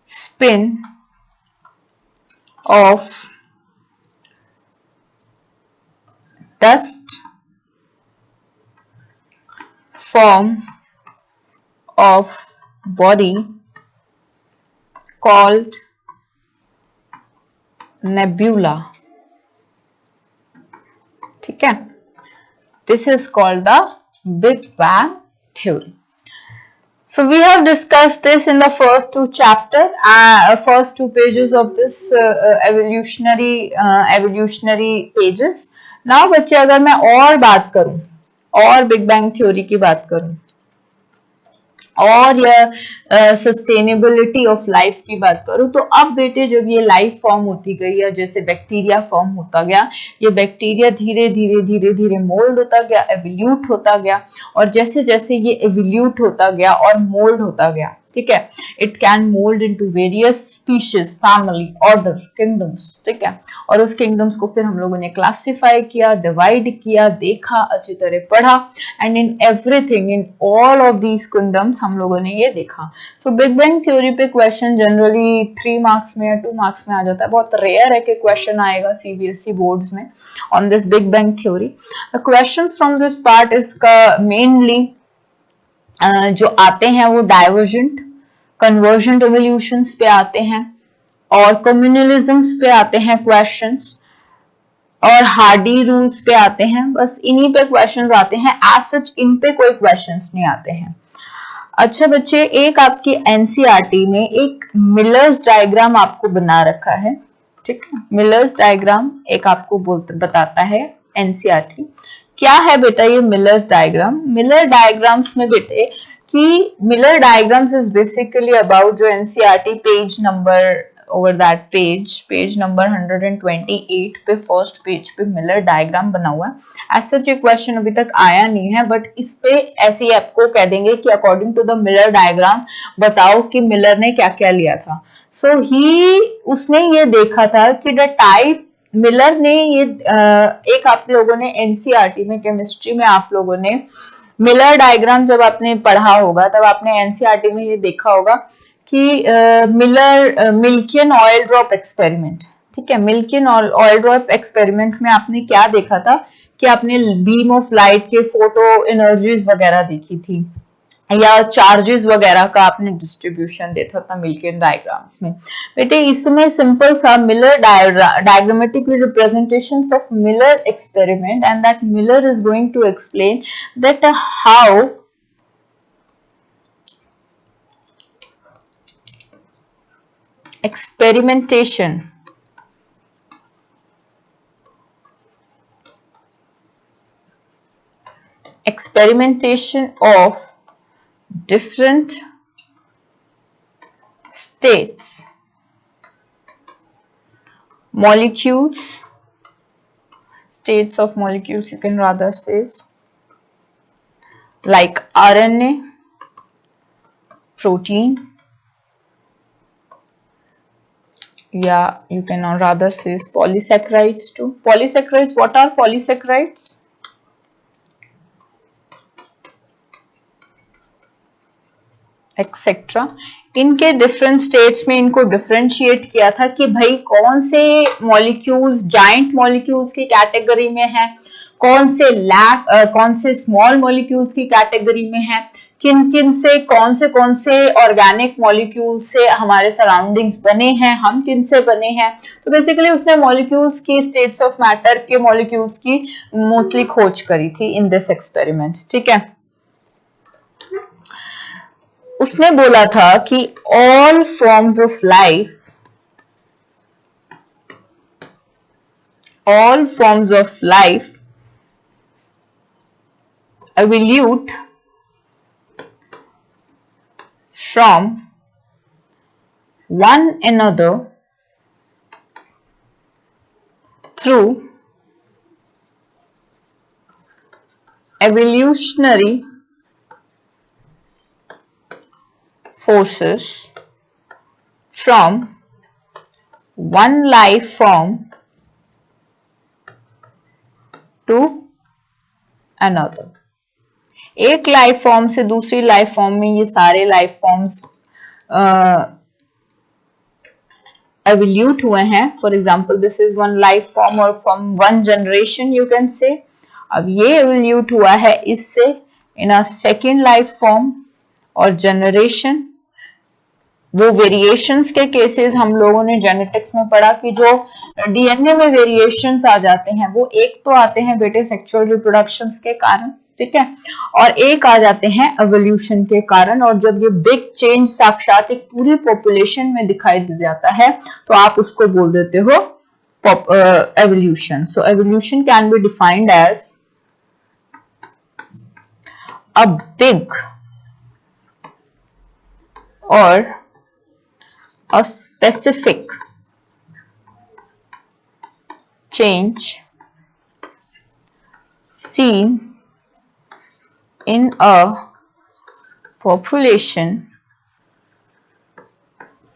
spin of dust form of body called nebula. ठीक है, this is called the Big Bang theory. So we have discussed this in the first 2 chapters, first 2 pages of this evolutionary pages. Now बच्चे अगर मैं और बात करूं और big bang theory की बात करूं और या सस्टेनेबिलिटी ऑफ लाइफ की बात करूं तो अब बेटे जब ये लाइफ फॉर्म होती गई या जैसे बैक्टीरिया फॉर्म होता गया, ये बैक्टीरिया धीरे धीरे मोल्ड होता गया, एवोल्यूट होता गया और जैसे जैसे ये एवोल्यूट होता गया और मोल्ड होता गया, ठीक है, it can mould into various species, family, order, kingdoms, ठीक है, और उस किंगडम्स को फिर हम लोगों ने क्लासिफाई किया, डिवाइड किया, देखा, अच्छी तरह पढ़ा and in everything in all of these kingdoms हम लोगों ने ये देखा. सो बिग बैंग थ्योरी पे क्वेश्चन जनरली 3 मार्क्स में या 2 मार्क्स में आ जाता है. बहुत रेयर है कि क्वेश्चन आएगा सीबीएसई बोर्ड्स में on this big bang theory. The questions from this part is mainly जो आते हैं वो डाइवर्जेंट, कन्वर्जेंट एवोल्यूशंस पे आते हैं और कम्युनलिज्म्स पे आते हैं क्वेश्चंस और हार्डी रूल्स पे आते हैं. बस इन्हीं पे क्वेश्चंस आते हैं. एज सच इन पे कोई क्वेश्चंस नहीं आते हैं. अच्छा बच्चे, एक आपकी एनसीईआरटी में एक मिलर्स डायग्राम आपको बना रखा है, ठीक है, मिलर्स डायग्राम एक आपको बताता है एनसीईआरटी. क्या है बेटा ये मिलर्स डायग्राम? मिलर डायग्राम्स में बेटे कि Miller diagrams is basically about जो NCERT page number over that page number 128 पे फर्स्ट पेज पे मिलर डायग्राम बना हुआ है. एज सच ये क्वेश्चन अभी तक आया नहीं है बट इस पे ऐसे ही आपको कह देंगे कि according to the Miller diagram बताओ कि मिलर ने क्या क्या लिया था. सो उसने ये देखा था कि द टाइप मिलर ने ये एक आप लोगों ने एनसीईआरटी में केमिस्ट्री में आप लोगों ने मिलर डायग्राम जब आपने पढ़ा होगा तब आपने एनसीईआरटी में ये देखा होगा कि मिल्कियन ऑयल ड्रॉप एक्सपेरिमेंट, ठीक है, मिल्कियन ऑयल ड्रॉप एक्सपेरिमेंट में आपने क्या देखा था कि आपने बीम ऑफ लाइट के फोटो एनर्जीज वगैरह देखी थी या चार्जेस वगैरह का आपने डिस्ट्रीब्यूशन देखा था मिल्कियन डायग्राम्स में. बेटे इसमें सिंपल सा Miller diagrammatic representations of Miller experiment and that Miller is going to explain that how experimentation of different states, molecules, states of molecules you can rather say, like RNA, protein, yeah, you can rather say polysaccharides too. Polysaccharides, what are polysaccharides? Etc. इनके different states में इनको differentiate किया था कि भाई कौन से molecules giant molecules की कैटेगरी में है, कौन से स्मॉल मॉलिक्यूल्स की कैटेगरी में है, किन किन से कौन से ऑर्गेनिक मॉलिक्यूल से हमारे सराउंडिंग्स बने हैं, हम किन से बने हैं। तो बेसिकली उसने मॉलिक्यूल्स की स्टेट्स ऑफ मैटर के मॉलिक्यूल्स की मोस्टली खोज करी थी इन दिस एक्सपेरिमेंट। ठीक है, उसने बोला था कि all forms of life evolute from one another through evolutionary forces from one life form to another। एक लाइफ फॉर्म से दूसरी लाइफ फॉर्म में ये सारे लाइफ फॉर्म्स एवोल्यूट हुए हैं। For example this is one life form और from one generation you can say. अब ये एवोल्यूट हुआ है इससे in a second life form और जनरेशन। वो वेरिएशंस के केसेस हम लोगों ने जेनेटिक्स में पढ़ा कि जो डीएनए में वेरिएशंस आ जाते हैं वो एक तो आते हैं बेटे सेक्सुअल रिप्रोडक्शंस के कारण, ठीक है, और एक आ जाते हैं एवोल्यूशन के कारण। और जब ये बिग चेंज साक्षात एक पूरी पॉपुलेशन में दिखाई दे जाता है तो आप उसको बोल देते हो evolution. So evolution can be defined as a big और a specific change seen in a population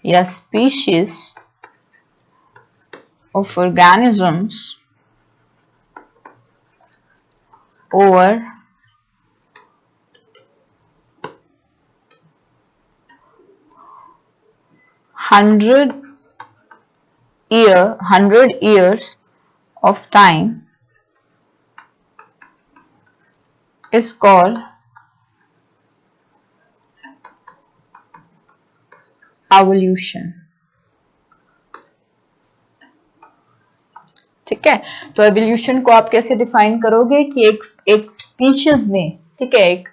या species of organisms over 100 years of time is called evolution। ठीक है, तो एवोल्यूशन को आप कैसे डिफाइन करोगे कि एक स्पीशीज में, ठीक है,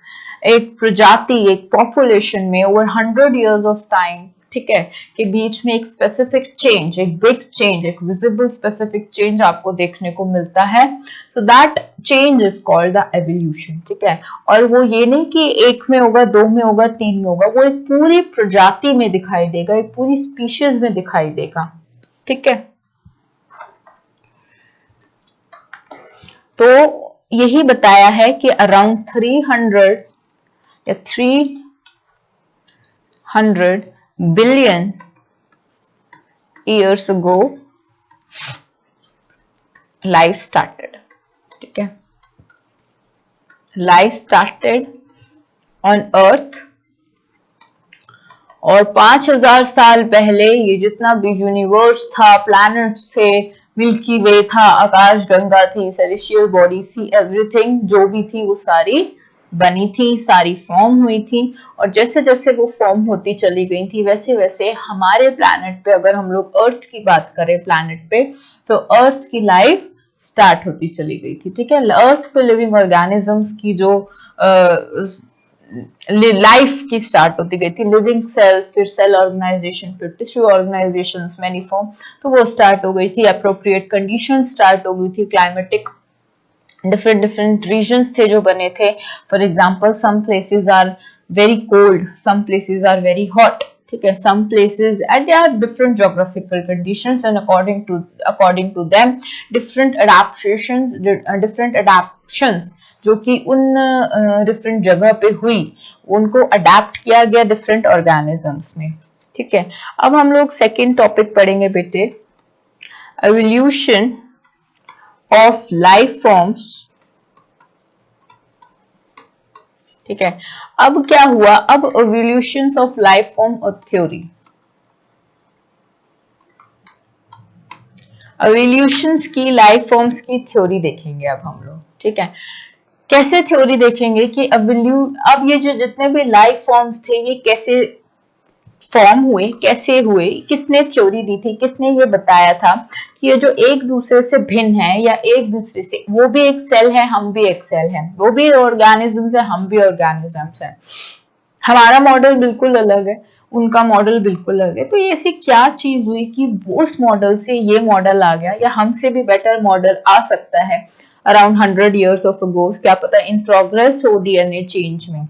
एक प्रजाति, एक पॉपुलेशन में ओवर 100 years ऑफ टाइम, ठीक है, के बीच में एक स्पेसिफिक चेंज, एक बिग चेंज, एक विजिबल स्पेसिफिक चेंज आपको देखने को मिलता है। So that change is called the evolution. ठीक है, और वो ये नहीं कि एक में होगा, दो में होगा, तीन में होगा, वो एक पूरी प्रजाति में दिखाई देगा, एक पूरी स्पीशीज में दिखाई देगा। ठीक है, तो यही बताया है कि अराउंड 300 या 300 billion years ago life started। ठीक है, life started on earth और 5000 साल पहले ये जितना भी यूनिवर्स था, प्लैनेट थे, मिल्की वे था, आकाश गंगा थी, सेलेस्टियल बॉडी थी, एवरीथिंग जो भी थी वो सारी बनी थी, सारी फॉर्म हुई थी। और जैसे जैसे वो फॉर्म होती चली गई थी वैसे वैसे हमारे प्लैनेट पे, अगर हम लोग अर्थ की बात करें प्लैनेट पे, तो अर्थ की लाइफ स्टार्ट होती चली गई थी। ठीक है, अर्थ पे लिविंग ऑर्गेनिजम्स की जो लाइफ की स्टार्ट होती गई थी, लिविंग सेल्स, फिर सेल ऑर्गेनाइजेशन, फिर टिश्यू ऑर्गेनाइजेशन, मैनी फॉर्म, तो वो स्टार्ट हो गई थी। अप्रोप्रिएट कंडीशन स्टार्ट हो गई थी, क्लाइमेटिक डिफरेंट रीजन्स थे जो बने थे। For example some places are very cold, some places are very hot. ठीक है, some places and there are different geographical conditions and according to them different adaptations जो कि उन डिफरेंट जगह पे हुई, उनको अडेप्ट किया गया डिफरेंट ऑर्गेनिजम्स में। ठीक है, अब हम लोग सेकेंड टॉपिक पढ़ेंगे बेटे, एवोल्यूशन ऑफ लाइफ फॉर्म्स। ठीक है। अब क्या हुआ, अब एवोल्यूशंस ऑफ लाइफ फॉर्म और थ्योरी, एवोल्यूशंस की लाइफ फॉर्म्स की थ्योरी देखेंगे अब हम लोग, ठीक है। कैसे थ्योरी देखेंगे कि अब ये जो जितने भी लाइफ फॉर्म्स थे ये कैसे फॉर्म हुए, कैसे हुए, किसने थ्योरी दी थी, किसने ये बताया था कि ये जो एक दूसरे से भिन्न है या एक दूसरे से, वो भी एक सेल है, हम भी एक सेल है, वो भी ऑर्गेनिजम्स है, हम भी ऑर्गेनिजम्स है, हमारा मॉडल बिल्कुल अलग है, उनका मॉडल बिल्कुल अलग है। तो ये ऐसी क्या चीज हुई कि वो उस मॉडल से ये मॉडल आ गया, या हमसे भी बेटर मॉडल आ सकता है अराउंड 100 years ऑफ अगो, क्या पता इन प्रोग्रेस हो डीएनए चेंज में।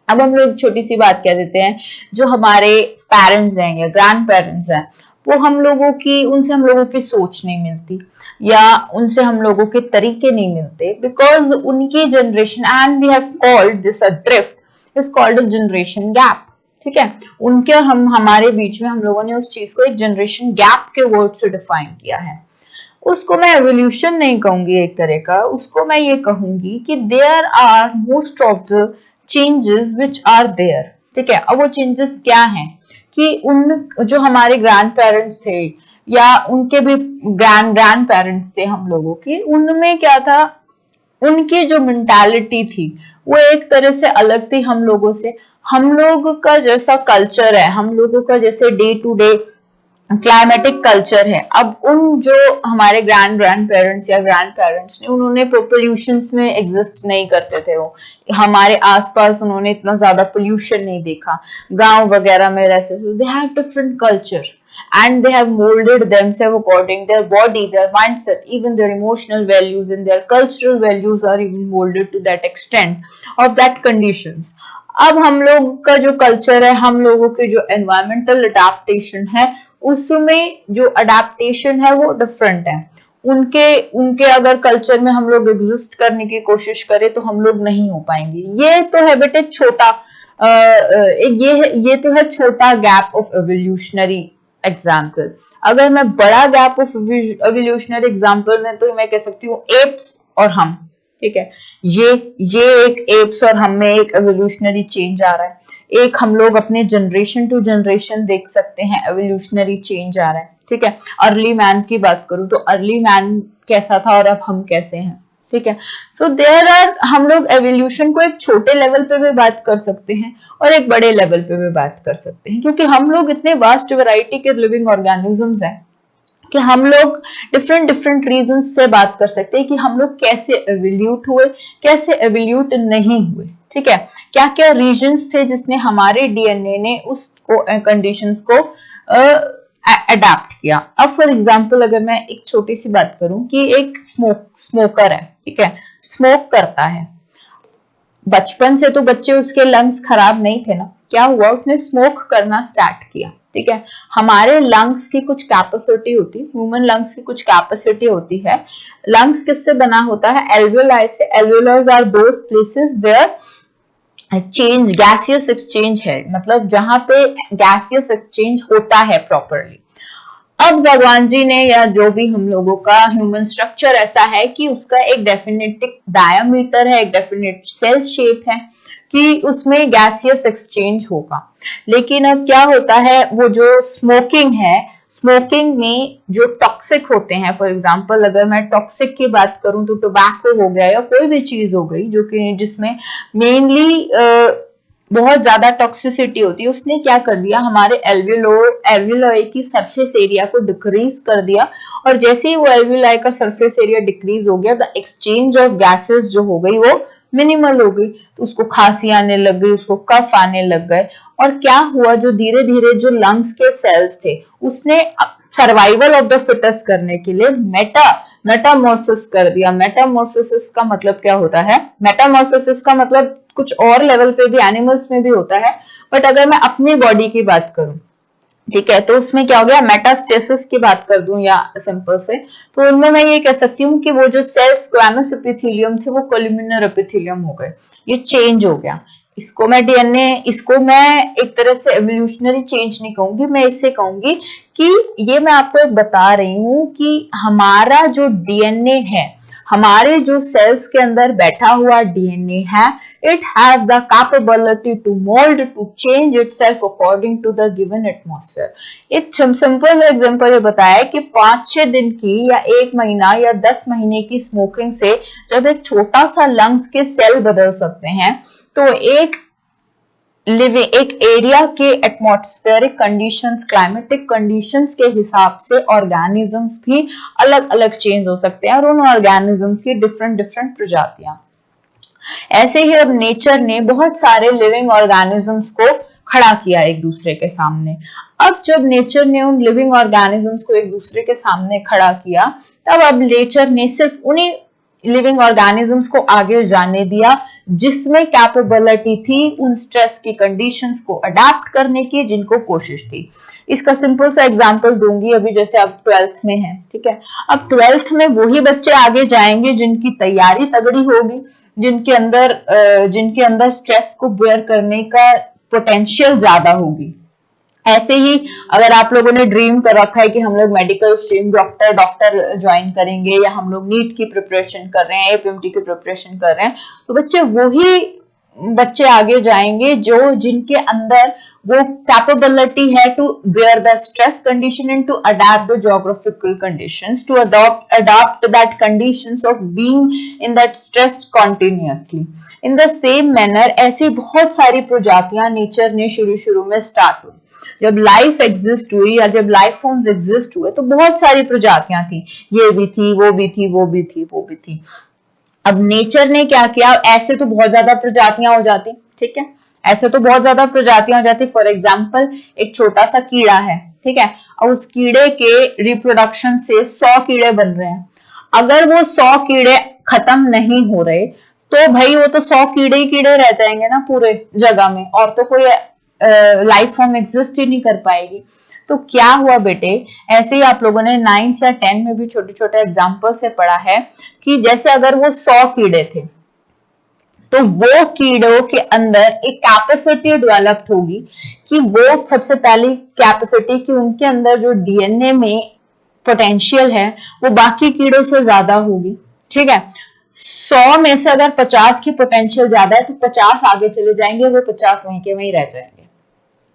अब हम लोग छोटी सी बात कह देते हैं, जो हमारे पेरेंट्स हैं या ग्रैंड पेरेंट्स हैं, वो हम लोगों की, उनसे हम लोगों की सोच नहीं मिलती या उनसे हम लोगों के तरीके नहीं मिलते, बिकॉज उनकी generation, and we have called this a drift, is called a generation gap, ठीक है। उनके और हमारे बीच में हम लोगों ने उस चीज को एक जनरेशन गैप के वर्ड से डिफाइन किया है। उसको मैं एवोल्यूशन नहीं कहूंगी एक तरह का, उसको मैं ये कहूंगी कि there are most of the changes which are there, ठीक है। अब वो चेंजेस क्या हैं कि उन जो हमारे ग्रैंड पेरेंट्स थे या उनके भी ग्रैंड पेरेंट्स थे हम लोगों के, उनमें क्या था, उनकी जो मेंटालिटी थी वो एक तरह से अलग थी हम लोगों से। हम लोग का जैसा कल्चर है, हम लोगों का जैसे day to day climatic culture है, अब उन जो हमारे ग्रैंड पेरेंट्स या ग्रैंड पेरेंट्स ने, उन्होंने पोल्यूशन में एग्जिस्ट नहीं करते थे, वो हमारे आसपास उन्होंने इतना ज्यादा पोल्यूशन नहीं देखा, गांव वगैरह में रहते, they have different culture and they have molded themselves according their body, their mindset, even their emotional values and their cultural values are even molded to that extent of that conditions. अब हम लोग का जो culture है, हम लोगों के जो एनवायरमेंटल अडेप्टेशन है, उसमें जो अडेप्टेशन है वो डिफरेंट है। उनके उनके अगर कल्चर में हम लोग एग्जिस्ट करने की कोशिश करें तो हम लोग नहीं हो पाएंगे। ये तो है बेटे छोटा, ये तो है छोटा गैप ऑफ एवोल्यूशनरी एग्जाम्पल। अगर मैं बड़ा गैप ऑफ एवोल्यूशनरी एग्जाम्पल में, तो मैं कह सकती हूँ एप्स और हम, ठीक है। ये एक एप्स और हम में एक एवोल्यूशनरी चेंज आ रहा है। एक हम लोग अपने जनरेशन टू जनरेशन देख सकते हैं एवोल्यूशनरी चेंज आ रहा है, ठीक है। अर्ली मैन की बात करूं तो अर्ली मैन कैसा था और अब हम कैसे हैं, ठीक है। सो देयर आर, हम लोग एवोल्यूशन को एक छोटे लेवल पे भी बात कर सकते हैं और एक बड़े लेवल पे भी बात कर सकते हैं, क्योंकि हम लोग इतने वास्ट वैरायटी के लिविंग ऑर्गेनिजम्स हैं कि हम लोग डिफरेंट डिफरेंट रीजन से बात कर सकते हैं कि हम लोग कैसे एवोल्यूट हुए, कैसे एवोल्यूट नहीं हुए, ठीक है। क्या क्या रीजन्स थे जिसने हमारे डीएनए ने उस कंडीशंस को अडेप्ट किया। अब फॉर एग्जांपल अगर मैं एक छोटी सी बात करूं कि एक स्मोकर है, ठीक है, स्मोक करता है, बचपन से तो बच्चे उसके लंग्स खराब नहीं थे ना, क्या हुआ, उसने स्मोक करना स्टार्ट किया, ठीक है। हमारे लंग्स की कुछ कैपेसिटी होती है, ह्यूमन लंग्स की कुछ कैपेसिटी होती है। लंग्स किससे बना होता है, एल्वियोलाई से। Alveolis are those places where change gaseous exchange है, मतलब जहां पे गैसियस एक्सचेंज होता है प्रॉपरली। अब भगवान जी ने या जो भी हम लोगों का ह्यूमन स्ट्रक्चर ऐसा है कि उसका एक डेफिनेट डायमीटर है, एक डेफिनेट सेल शेप है कि उसमें गैसियस एक्सचेंज होगा। लेकिन अब क्या होता है, वो जो स्मोकिंग है, स्मोकिंग में जो टॉक्सिक होते हैं, फॉर एग्जांपल अगर मैं टॉक्सिक की बात करूं तो टोबैको हो गया या कोई भी चीज हो गई जो कि जिसमें मेनली बहुत ज्यादा टॉक्सिसिटी होती है, उसने क्या कर दिया, हमारे एल्वियोलाई की सरफेस एरिया को डिक्रीज कर दिया। और जैसे ही वो एल्वियोलाई का सरफेस एरिया डिक्रीज हो गया, द एक्सचेंज ऑफ गैसेस जो हो गई वो मिनिमल हो गई, तो उसको खांसी आने लग गई, उसको कफ आने लग गए। और क्या हुआ, जो धीरे धीरे जो लंग्स के सेल्स थे, उसने सर्वाइवल ऑफ द फिटेस्ट करने के लिए मेटामॉर्फोसिस कर दिया। मेटामॉर्फोसिस का मतलब क्या होता है, मेटामॉर्फोसिस का मतलब कुछ और लेवल पे भी एनिमल्स में भी होता है, बट अगर मैं अपनी बॉडी की बात करूं, ठीक है, तो उसमें क्या हो गया, मेटास्टेसिस की बात कर दूं या सिंपल से, तो उनमें मैं ये कह सकती हूँ कि वो जो सेल्स स्क्वैमस एपिथेलियम थे वो कोलुमिनर एपिथेलियम हो गए, ये चेंज हो गया। इसको मैं डीएनए, इसको मैं एक तरह से एवोल्यूशनरी चेंज नहीं कहूंगी, मैं इससे कहूंगी कि ये मैं आपको बता रही हूं कि हमारा जो डीएनए है, हमारे जो सेल्स के अंदर बैठा हुआ डीएनए है, it have the capability to mould to change itself according to the given atmosphere. एक सिंपल एग्जांपल ये बताया कि 5-6 दिन की या 1 महीना या 10 महीने की स्मोकिंग से जब एक छोटा सा लंग्स के सेल बदल सकते हैं, तो एक एरिया के एटमॉस्फेरिक कंडीशंस, क्लाइमेटिक कंडीशंस के हिसाब से ऑर्गेनिजम्स भी अलग अलग चेंज हो सकते हैं और उन ऑर्गेनिजम्स की डिफरेंट डिफरेंट प्रजातियां। ऐसे ही अब नेचर ने बहुत सारे लिविंग ऑर्गेनिजम्स को खड़ा किया एक दूसरे के सामने। अब जब नेचर ने उन लिविंग ऑर्गेनिजम्स को एक दूसरे के सामने खड़ा किया, तब अब नेचर ने सिर्फ उन्हीं लिविंग ऑर्गेनिजम्स को आगे जाने दिया जिसमें कैपेबिलिटी थी उन स्ट्रेस की कंडीशंस को अडेप्ट करने की जिनको कोशिश थी। इसका सिंपल सा एग्जांपल दूंगी। अभी जैसे आप 12th में हैं, ठीक है, अब 12th में वही बच्चे आगे जाएंगे जिनकी तैयारी तगड़ी होगी, जिनके अंदर स्ट्रेस को बेयर करने का पोटेंशियल ज्यादा होगी। ऐसे ही अगर आप लोगों ने ड्रीम कर रखा है कि हम लोग मेडिकल स्ट्रीम डॉक्टर ज्वाइन करेंगे, या हम लोग नीट की प्रिपरेशन कर रहे हैं, एपीएमटी की प्रिपरेशन कर रहे हैं, तो बच्चे वही बच्चे आगे जाएंगे जिनके अंदर वो कैपेबिलिटी है to bear the stress condition and to adapt the geographical conditions, to adopt that conditions of being in that stress continuously. In the same manner ऐसी बहुत सारी प्रजातियां नेचर ने शुरू में स्टार्ट हुई। जब लाइफ एग्जिस्ट हुई या जब लाइफ फॉर्म्स एग्जिस्ट हुए तो बहुत सारी प्रजातियां थी, ये भी थी, वो भी थी, वो भी थी, वो भी थी। अब नेचर ने क्या किया, ऐसे तो बहुत ज्यादा प्रजातियां हो जाती, ठीक है, ऐसे तो बहुत ज्यादा प्रजातियां हो जाती। फॉर एग्जाम्पल एक छोटा सा कीड़ा है, ठीक है, और उस कीड़े के रिप्रोडक्शन से 100 कीड़े बन रहे हैं। अगर वो 100 कीड़े खत्म नहीं हो रहे तो भाई वो तो 100 कीड़े ही कीड़े रह जाएंगे ना पूरे जगह में, और तो कोई लाइफ फॉर्म एग्जिस्ट ही नहीं कर पाएगी। तो क्या हुआ बेटे, ऐसे ही आप लोगों ने 9th या 10th में भी छोटे छोटे एग्जाम्पल से पढ़ा है कि जैसे अगर वो 100 कीड़े थे तो वो कीड़ों के अंदर एक कैपेसिटी डेवलप्ड होगी कि वो सबसे पहली कैपेसिटी कि उनके अंदर जो डीएनए में पोटेंशियल है वो बाकी कीड़ों से ज्यादा होगी, ठीक है। 100 में से अगर 50 की पोटेंशियल ज्यादा है तो 50 आगे चले जाएंगे, वो 50 वहीं के वहीं रह जाएंगे।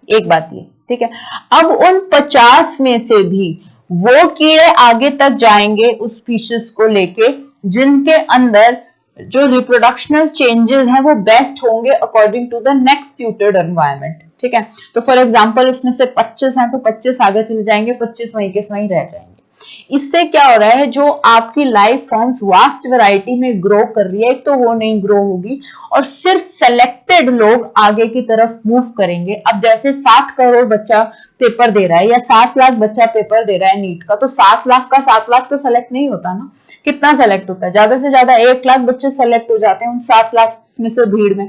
एक बात ये, ठीक है। अब उन 50 में से भी वो कीड़े आगे तक जाएंगे उस स्पीशीज को लेके जिनके अंदर जो रिप्रोडक्शनल चेंजेस हैं वो बेस्ट होंगे according to the next suited environment, ठीक है। तो फॉर एग्जांपल उसमें से 25 हैं तो 25 आगे चले जाएंगे, 25 वहीं के वहीं रह जाएंगे। इससे क्या हो रहा है, जो आपकी लाइफ फॉर्म्स वास्ट वैरायटी में ग्रो कर रही है, एक तो वो नहीं ग्रो होगी और सिर्फ सेलेक्टेड लोग आगे की तरफ मूव करेंगे। अब जैसे 7 करोड़ बच्चा पेपर दे रहा है या 7 लाख बच्चा पेपर दे रहा है नीट का, तो 7 लाख का 7 लाख तो सेलेक्ट नहीं होता ना, कितना सेलेक्ट होता है, ज्यादा से ज्यादा 1 लाख बच्चे सेलेक्ट हो जाते हैं उन 7 लाख में से भीड़ में।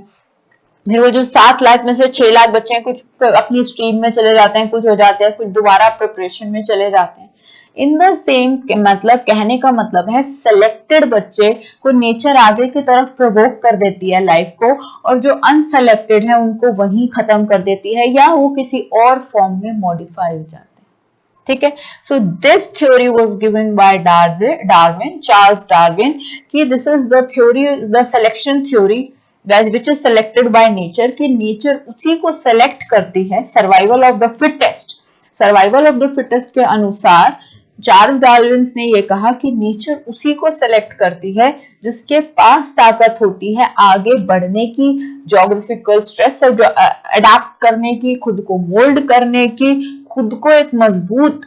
फिर वो जो 7 लाख में से 6 लाख बच्चे हैं, कुछ अपनी स्ट्रीम में चले जाते हैं, कुछ हो जाते हैं, कुछ दोबारा प्रिपरेशन में चले जाते हैं। इन द सेम मतलब कहने का मतलब है सेलेक्टेड बच्चे को नेचर आगे की तरफ प्रोवोक कर देती है लाइफ को, और जो अनसेलेक्टेड है उनको वहीं खत्म कर देती है या वो किसी और फॉर्म में मॉडिफाई हो जाते हैं, ठीक है। So this theory was given by Darwin, Charles Darwin, कि this is the theory, the selection theory which is selected by nature, कि नेचर उसी को सेलेक्ट करती है, survival of the fittest. Survival of the fittest के अनुसार Charles Darwin ने यह कहा कि नेचर उसी को सेलेक्ट करती है जिसके पास ताकत होती है आगे बढ़ने की, ज्योग्राफिकल स्ट्रेस से अडेप्ट करने की, खुद को मोल्ड करने की, खुद को एक मजबूत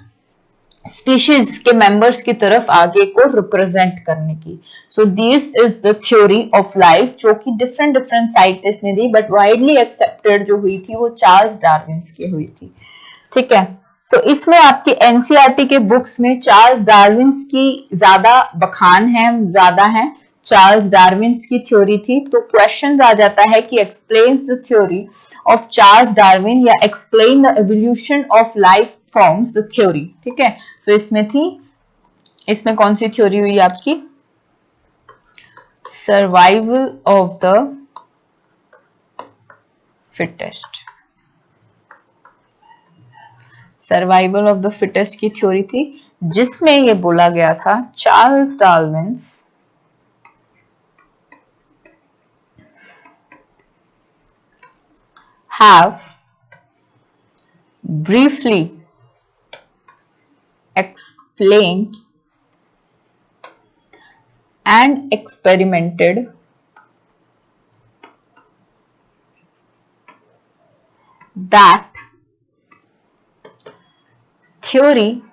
स्पीशीज के मेंबर्स की तरफ आगे को रिप्रेजेंट करने की। So this is the theory of life, जो कि डिफरेंट साइंटिस्ट ने दी, बट वाइडली एक्सेप्टेड जो हुई थी वो चार्ल्स डार्विन की हुई थी, ठीक है। तो इसमें आपकी एनसीईआरटी के बुक्स में चार्ल्स डार्विन की ज्यादा बखान है, ज्यादा है, चार्ल्स डार्विन की थ्योरी थी। तो क्वेश्चन आ जाता है कि explains the theory of Charles Darwin या explain the evolution of life forms the theory, ठीक है। तो इसमें कौन सी थ्योरी हुई आपकी, survival of the fittest, survival of the fittest की थ्योरी थी, जिसमें ये बोला गया था Charles Darwin have briefly explained and experimented that theory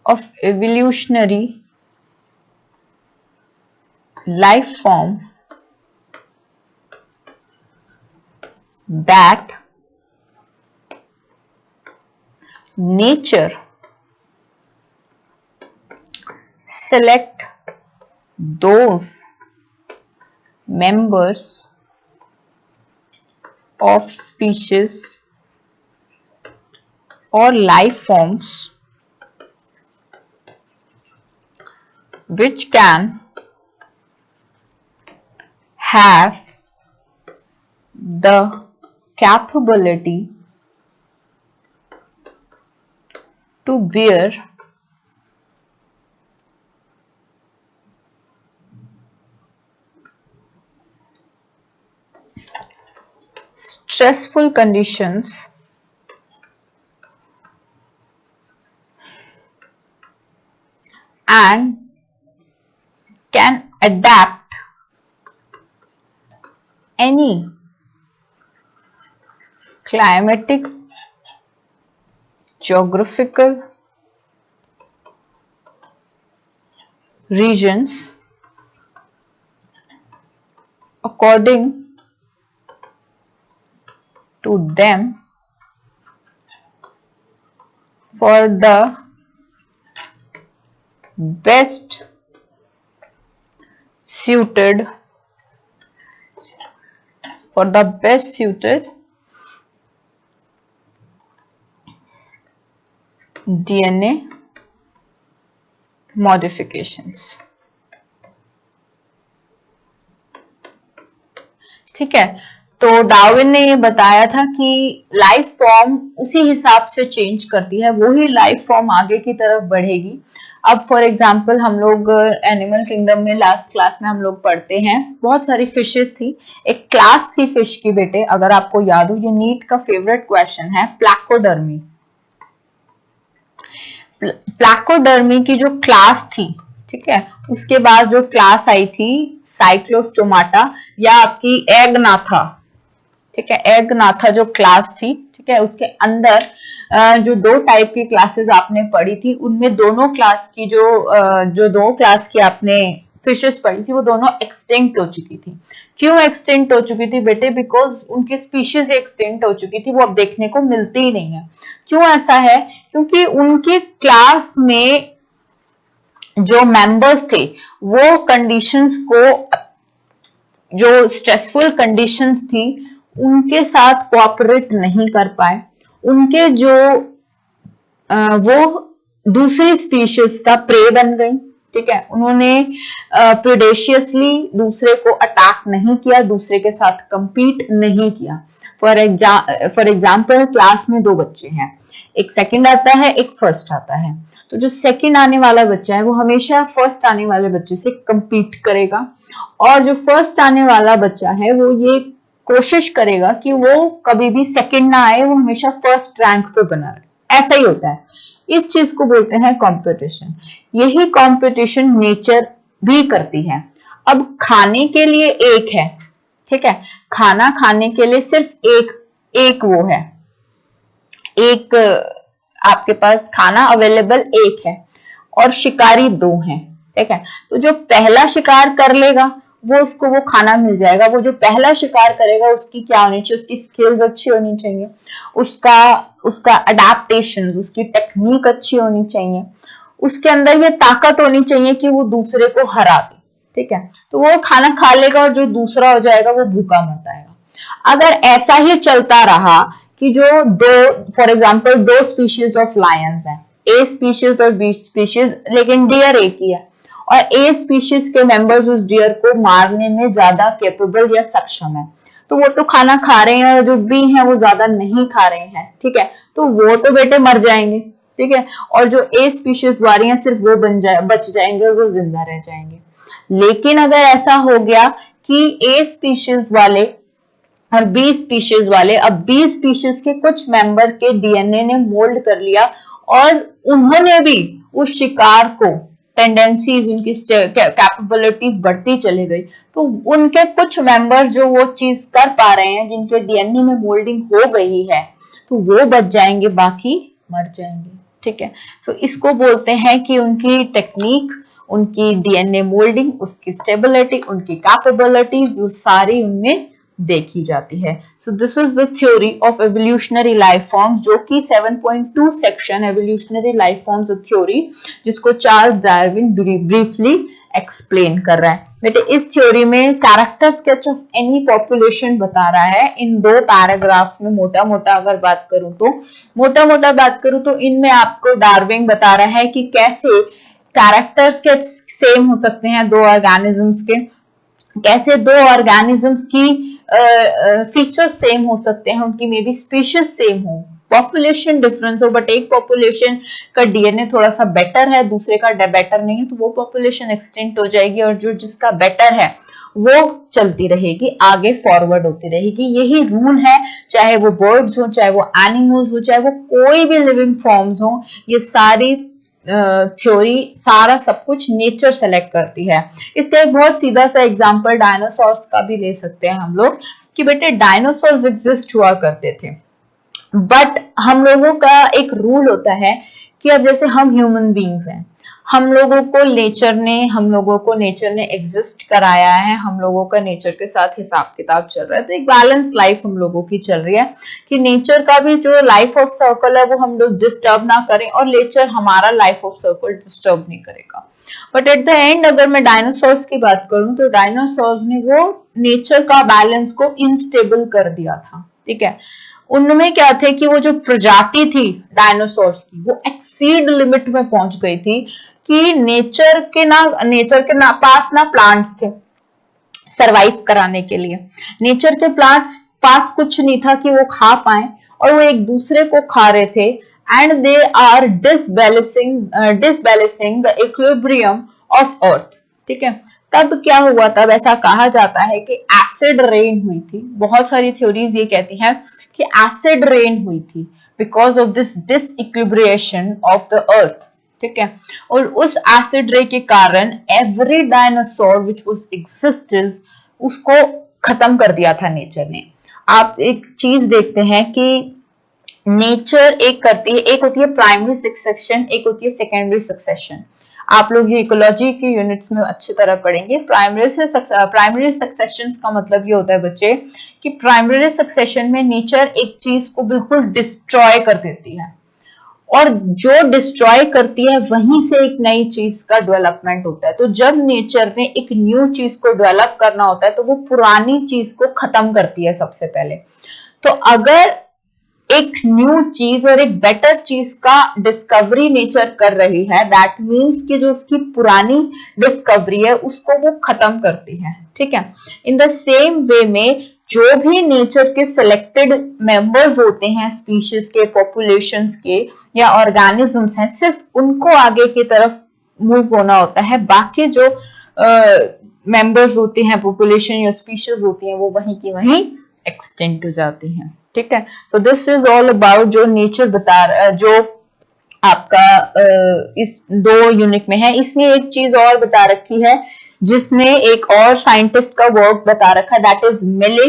of evolutionary life form that nature select those members of species or life forms which can have the capability to bear stressful conditions and can adapt any climatic, geographical regions according to them for the best suited DNA modifications। ठीक है, तो Darwin ने ये बताया था कि life form उसी हिसाब से चेंज करती है, वही लाइफ फॉर्म आगे की तरफ बढ़ेगी। अब फॉर एग्जांपल हम लोग एनिमल किंगडम में लास्ट क्लास में हम लोग पढ़ते हैं, बहुत सारी फिशेस थी, एक क्लास थी फिश की बेटे, अगर आपको याद हो, ये नीट का फेवरेट क्वेश्चन है, प्लैकोडर्मी। प्लैकोडर्मी की जो क्लास थी, ठीक है, उसके बाद जो क्लास आई थी साइक्लोस्टोमाटा या आपकी एगनाथा, ठीक है, एगनाथा जो क्लास थी, ठीक है, उसके अंदर जो दो टाइप की क्लासेस आपने पढ़ी थी, उनमें दोनों क्लास की जो दो क्लास की आपने फिशेस पढ़ी थी, वो दोनों एक्सटिंक्ट हो चुकी थी। क्यों एक्सटिंक्ट हो चुकी थी बेटे? बिकॉज उनकी स्पीशीज एक्सटिंक्ट हो चुकी थी, वो अब देखने को मिलती ही नहीं है। क्यों ऐसा है? क्योंकि उनकी क्लास में जो मेंबर्स थे वो कंडीशंस को, जो स्ट्रेसफुल कंडीशंस थी उनके साथ कोऑपरेट नहीं कर पाए, उनके जो वो दूसरी स्पीशीज का प्रे बन गई, ठीक है, उन्होंने प्रेडेशियसली दूसरे को अटैक नहीं किया, दूसरे के साथ कंपीट नहीं किया। फॉर एग्जाम्पल क्लास में दो बच्चे हैं, एक सेकंड आता है, एक फर्स्ट आता है, तो जो सेकंड आने वाला बच्चा है वो हमेशा फर्स्ट आने वाले बच्चे से compete करेगा, और जो फर्स्ट आने वाला बच्चा है वो ये कोशिश करेगा कि वो कभी भी सेकंड ना आए, वो हमेशा फर्स्ट रैंक पे बना रहे। ऐसा ही होता है, इस चीज को बोलते हैं कंपटीशन। यही कंपटीशन नेचर भी करती है। अब खाने के लिए एक है, ठीक है, खाना खाने के लिए सिर्फ एक वो है, एक आपके पास खाना अवेलेबल एक है और शिकारी दो हैं, ठीक है, तो जो पहला शिकार कर लेगा उसको वो खाना मिल जाएगा। वो जो पहला शिकार करेगा उसकी क्या होनी चाहिए? उसकी स्किल्स अच्छी होनी चाहिए, उसका अडेप्टेशन, उसकी टेक्निक अच्छी होनी चाहिए, उसके अंदर ये ताकत होनी चाहिए कि वो दूसरे को हरा दे, ठीक है, तो वो खाना खा लेगा और जो दूसरा हो जाएगा वो भूखा मर जाएगा। अगर ऐसा ही चलता रहा कि जो दो, फॉर एग्जाम्पल दो स्पीशीज ऑफ लायंस हैं, ए स्पीशीज और बी स्पीशीज, लेकिन डियर एक ही है, और ए स्पीशीज के मेंबर्स उस डियर को मारने में ज्यादा कैपेबल या सक्षम है, तो वो तो खाना खा रहे हैं और जो बी हैं वो ज्यादा नहीं खा रहे हैं, ठीक है, तो वो तो बेटे मर जाएंगे, ठीक है, और जो ए स्पीशीज वाले हैं सिर्फ वो बच जाएंगे और वो जिंदा रह जाएंगे। लेकिन अगर ऐसा हो गया कि ए स्पीशीज वाले और बी स्पीशीज वाले, अब बी स्पीशीज के कुछ मेंबर के डीएनए ने मोल्ड कर लिया और उन्होंने भी उस शिकार को टेंडेंसीज, उनकी कैपेबिलिटीज बढ़ती चली गई, तो उनके कुछ मेंबर जो वो चीज कर पा रहे हैं, जिनके डीएनए में मोल्डिंग हो गई है, तो वो बच जाएंगे, बाकी मर जाएंगे। ठीक है, तो इसको बोलते हैं कि उनकी टेक्निक, उनकी डीएनए मोल्डिंग, उसकी स्टेबिलिटी, उनकी कैपेबिलिटी जो सारी उनमें देखी जाती है। So this is the theory of evolutionary life forms, जो कि 7.2 section evolutionary life forms theory, जिसको चार्ल्स डार्विन ब्रीफली एक्सप्लेन कर रहा है। बेटे इस थ्योरी में character sketch of any population बता रहा है इन 2 पैराग्राफ्स में। मोटा मोटा अगर बात करूं तो इनमें आपको डार्विन बता रहा है कि कैसे कैरेक्टर स्केच सेम हो सकते हैं 2 ऑर्गेनिजम्स के, कैसे 2 ऑर्गेनिजम्स की फीचर्स सेम हो सकते हैं, उनकी मे बी स्पीशीज सेम हो, पॉपुलेशन डिफरेंस हो, बट एक पॉपुलेशन का डीएनए थोड़ा सा बेटर है, दूसरे का बेटर नहीं है, तो वो पॉपुलेशन एक्सटिंक्ट हो जाएगी और जो जिसका बेटर है वो चलती रहेगी, आगे फॉरवर्ड होती रहेगी। यही रूल है, चाहे वो बर्ड्स हो, चाहे वो एनिमल्स हो, चाहे वो कोई भी लिविंग फॉर्म्स हो, ये सारी थ्योरी, सारा सब कुछ नेचर सेलेक्ट करती है। इसका एक बहुत सीधा सा एग्जांपल डायनासोर्स का भी ले सकते हैं हम लोग, कि बेटे डायनासोर्स एग्जिस्ट हुआ करते थे, बट हम लोगों का एक रूल होता है कि अब जैसे हम ह्यूमन बींग्स हैं, हम लोगों को नेचर ने एग्जिस्ट कराया है, हम लोगों का नेचर के साथ हिसाब किताब चल रहा है, तो एक बैलेंस लाइफ हम लोगों की चल रही है कि नेचर का भी जो लाइफ ऑफ सर्कल है वो हम लोग डिस्टर्ब ना करें और नेचर हमारा लाइफ ऑफ सर्कल डिस्टर्ब नहीं करेगा। बट एट द एंड अगर मैं डायनासोर्स की बात करूं तो डायनासोर्स ने वो नेचर का बैलेंस को इनस्टेबल कर दिया था। ठीक है, उनमें क्या थे कि वो जो प्रजाति थी डायनासोर्स की, वो एक्सीड लिमिट में पहुंच गई थी कि नेचर के पास ना प्लांट्स थे सरवाइव कराने के लिए, नेचर के प्लांट्स पास कुछ नहीं था कि वो खा पाए, और वो एक दूसरे को खा रहे थे, and they are disbalancing the equilibrium of earth. ठीक है, तब क्या हुआ, तब ऐसा कहा जाता है कि एसिड रेन हुई थी। बहुत सारी थ्योरीज ये कहती हैं कि एसिड रेन हुई थी because of this disequilibriation of the earth. ठीक है, और उस एसिड रे के कारण every dinosaur which was existed उसको खत्म कर दिया था नेचर ने। आप एक चीज देखते हैं कि नेचर एक करती है, एक होती है प्राइमरी सक्सेशन, एक होती है सेकेंडरी सक्सेशन। आप लोग ये इकोलॉजी के यूनिट्स में अच्छी तरह पढ़ेंगे। प्राइमरी सक्सेशन का मतलब ये होता है बच्चे कि प्राइमरी सक्सेशन में नेचर एक चीज को बिल्कुल डिस्ट्रॉय कर देती है, और जो डिस्ट्रॉय करती है वहीं से एक नई चीज का डेवलपमेंट होता है। तो जब नेचर ने एक न्यू चीज को डेवलप करना होता है तो वो पुरानी चीज को खत्म करती है सबसे पहले। तो अगर एक न्यू चीज और एक बेटर चीज का डिस्कवरी नेचर कर रही है, दैट मीन्स कि जो उसकी पुरानी डिस्कवरी है उसको वो खत्म करती है। ठीक है, इन द सेम वे में जो भी नेचर के सिलेक्टेड मेंबर्स होते हैं, स्पीशीज के, पॉपुलेशंस के या ऑर्गेनिजम्स हैं, सिर्फ उनको आगे की तरफ मूव होना होता है, बाकी जो मेंबर्स होते हैं, पॉपुलेशन या स्पीशीज होती हैं, वो वहीं की वहीं एक्सटेंड हो जाती हैं। ठीक है, so this is all about जो नेचर बता रहा है, जो आपका इस 2 यूनिट में है। इसमें एक चीज और बता रखी है जिसमें एक और साइंटिस्ट का वर्क बता रखा है, दैट इज मिले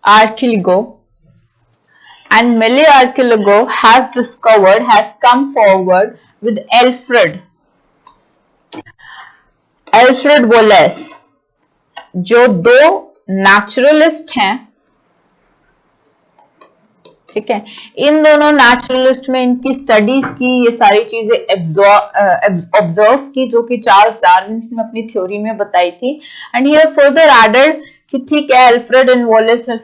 आर्किलगो, एंड मिले आर्किलगो has come forward with Alfred Wallace, जो 2 नेचुरलिस्ट हैं। ठीक है, इन दोनों नेचुरलिस्ट में इनकी स्टडीज की, ये सारी चीजें ऑब्जर्व की जो कि चार्ल्स डार्विन ने अपनी थ्योरी में बताई थी। एंड हियर फर्दर एडेड कि ठीक है, Alfred Wallace and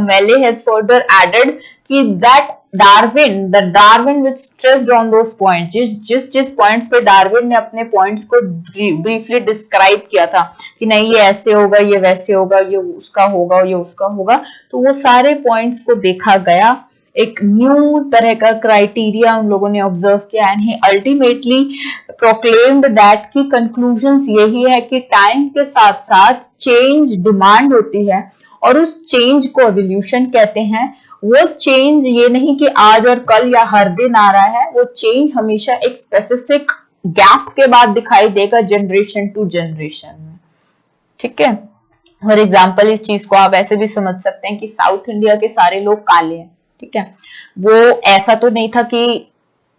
Mealy has further added कि the Darwin which stressed on those points, जिस पॉइंट्स पे डार्विन ने अपने पॉइंट्स को ब्रीफली डिस्क्राइब किया था कि नहीं ये ऐसे होगा, ये वैसे होगा, ये उसका होगा, ये उसका होगा, तो वो सारे पॉइंट्स को देखा गया एक न्यू तरह का क्राइटेरिया उन लोगों ने ऑब्जर्व किया and he ultimately proclaimed that की कंक्लूजन्स यही है कि टाइम के साथ साथ चेंज डिमांड होती है और उस चेंज को एवोल्यूशन कहते हैं। वो चेंज ये नहीं कि आज और कल या हर दिन आ रहा है, वो चेंज हमेशा एक स्पेसिफिक गैप के बाद दिखाई देगा जनरेशन टू जनरेशन में। ठीक है, फॉर एग्जाम्पल इस चीज को आप ऐसे भी समझ सकते हैं कि साउथ इंडिया के सारे लोग काले हैं। ठीक है, वो ऐसा तो नहीं था कि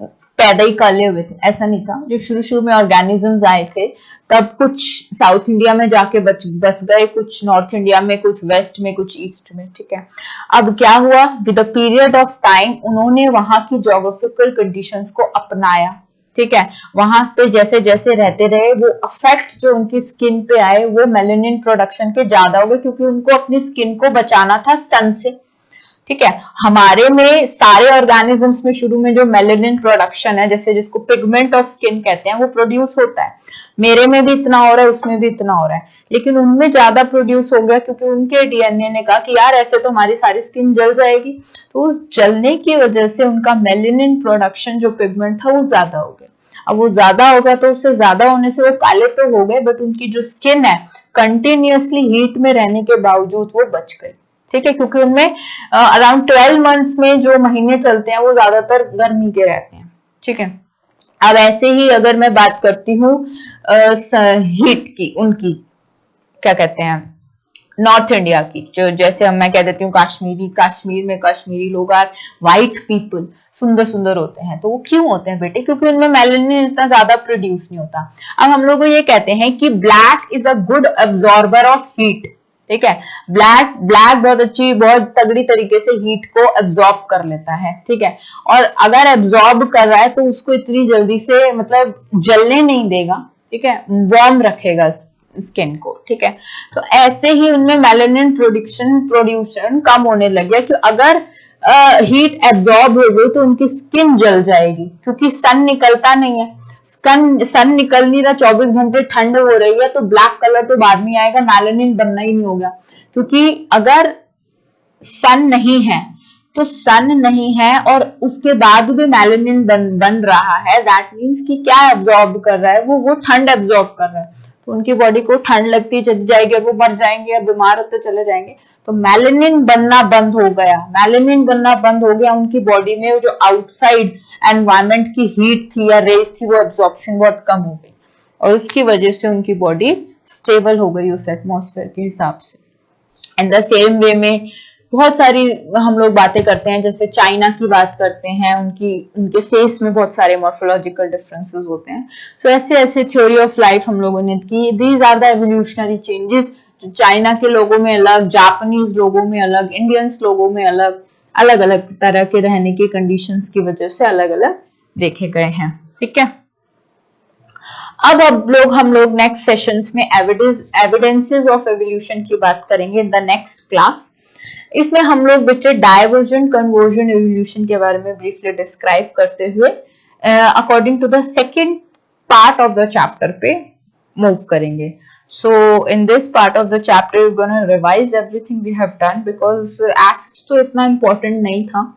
पैदा ही काले हुए थे, ऐसा नहीं था। जो शुरू शुरू में ऑर्गेनिजम्स आए थे तब कुछ साउथ इंडिया में जाके बस गए, कुछ नॉर्थ इंडिया में, कुछ वेस्ट में, कुछ ईस्ट में। ठीक है, अब क्या हुआ, with the period of time उन्होंने वहां की जोग्राफिकल कंडीशंस को अपनाया। ठीक है, वहां पे जैसे जैसे रहते रहे वो इफेक्ट जो उनकी स्किन पे आए वो मेलानिन प्रोडक्शन के ज्यादा हो गए, क्योंकि उनको अपनी स्किन को बचाना था सन से। ठीक है, हमारे में सारे ऑर्गेनिजम्स में शुरू में जो मेलानिन प्रोडक्शन है, जैसे जिसको पिगमेंट ऑफ स्किन कहते हैं, वो प्रोड्यूस होता है। मेरे में भी इतना हो रहा है, उसमें भी इतना हो रहा है, लेकिन उनमें ज्यादा प्रोड्यूस हो गया क्योंकि उनके डीएनए ने कहा कि यार ऐसे तो हमारी सारी स्किन जल जाएगी। तो उस जलने की वजह से उनका मेलानिन प्रोडक्शन जो पिगमेंट था वो ज्यादा हो गया। अब वो ज्यादा हो गया तो उससे ज्यादा होने से वो काले तो हो गए, बट उनकी जो स्किन है कंटिन्यूअसली हीट में रहने के बावजूद वो बच गई। ठीक है, क्योंकि उनमें अराउंड 12 मंथ्स में जो महीने चलते हैं वो ज्यादातर गर्मी के रहते हैं। ठीक है, अब ऐसे ही अगर मैं बात करती हूँ हीट की, उनकी क्या कहते हैं नॉर्थ इंडिया की, जो जैसे मैं कह देती हूँ कश्मीर में कश्मीरी लोग आर व्हाइट पीपल, सुंदर सुंदर होते हैं। तो वो क्यों होते हैं बेटे? क्योंकि उनमें मेलानिन इतना ज्यादा प्रोड्यूस नहीं होता। अब हम लोग ये कहते हैं कि black is a good absorber of heat. ठीक है, ब्लैक बहुत अच्छी, बहुत तगड़ी तरीके से हीट को एब्जॉर्ब कर लेता है। ठीक है, और अगर एब्जॉर्ब कर रहा है तो उसको इतनी जल्दी से मतलब जलने नहीं देगा। ठीक है, वार्म रखेगा स्किन को। ठीक है, तो ऐसे ही उनमें मेलानिन प्रोड्यूशन कम होने लग गया कि अगर हीट एब्जॉर्ब हो गई तो उनकी स्किन जल जाएगी, क्योंकि सन निकलता नहीं है। सन निकल नहीं रहा, 24 घंटे ठंड हो रही है, तो ब्लैक कलर तो बाद में आएगा, मेलानिन बनना ही नहीं होगा। क्योंकि अगर सन नहीं है और उसके बाद भी मेलानिन बन रहा है, दैट मीन्स कि क्या एब्जॉर्ब कर रहा है वो ठंड एब्जॉर्ब कर रहा है। तो उनकी बॉडी को ठंड लगती चली जाएगी और वो मर जाएंगे या बीमार होते चले जाएंगे। तो मेलानिन बनना बंद हो गया उनकी बॉडी में। जो आउटसाइड एनवायरनमेंट की हीट थी या रेस थी, वो एब्जॉर्प्शन बहुत कम हो गई और उसकी वजह से उनकी बॉडी स्टेबल हो गई उस एटमॉस्फेयर के हिसाब से। एंड द सेम वे में बहुत सारी हम लोग बातें करते हैं, जैसे चाइना की बात करते हैं, उनके फेस में बहुत सारे मॉर्फोलॉजिकल डिफरेंसेस होते हैं। सो ऐसे थ्योरी ऑफ लाइफ हम लोगों ने की। These are the evolutionary changes, जो चाइना के लोगों में अलग, जापानीज लोगों में अलग, इंडियंस लोगों में अलग, अलग अलग तरह के रहने की कंडीशंस की वजह से अलग अलग देखे गए हैं। ठीक है, अब हम लोग नेक्स्ट सेशंस में एविडेंसेस ऑफ एवोल्यूशन की बात करेंगे इन द नेक्स्ट क्लास। इसमें हम लोग बच्चे डायवर्जन, कन्वर्जन, एवोल्यूशन के बारे में ब्रीफली डिस्क्राइब करते हुए according to the second part of the chapter पे मूव करेंगे। So in this part of the chapter we're going to revise everything we have done, because as तो इतना important नहीं था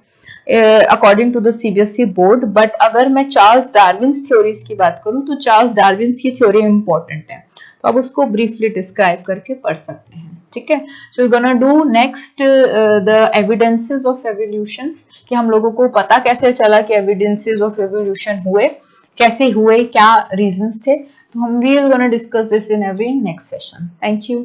according to the CBSE board. But अगर मैं Charles Darwin's theories की बात करूं तो चार्ल्स डार्विन्स की थ्योरी इंपॉर्टेंट है, तो आप उसको ब्रीफली डिस्क्राइब करके पढ़ सकते हैं। ठीक है, so we gonna do next the evidences of evolutions, कि हम लोगों को पता कैसे चला कि एविडेंसेस ऑफ एवोल्यूशन हुए, कैसे हुए, क्या रीजंस थे। तो हम we are gonna discuss this in every next session. Thank you.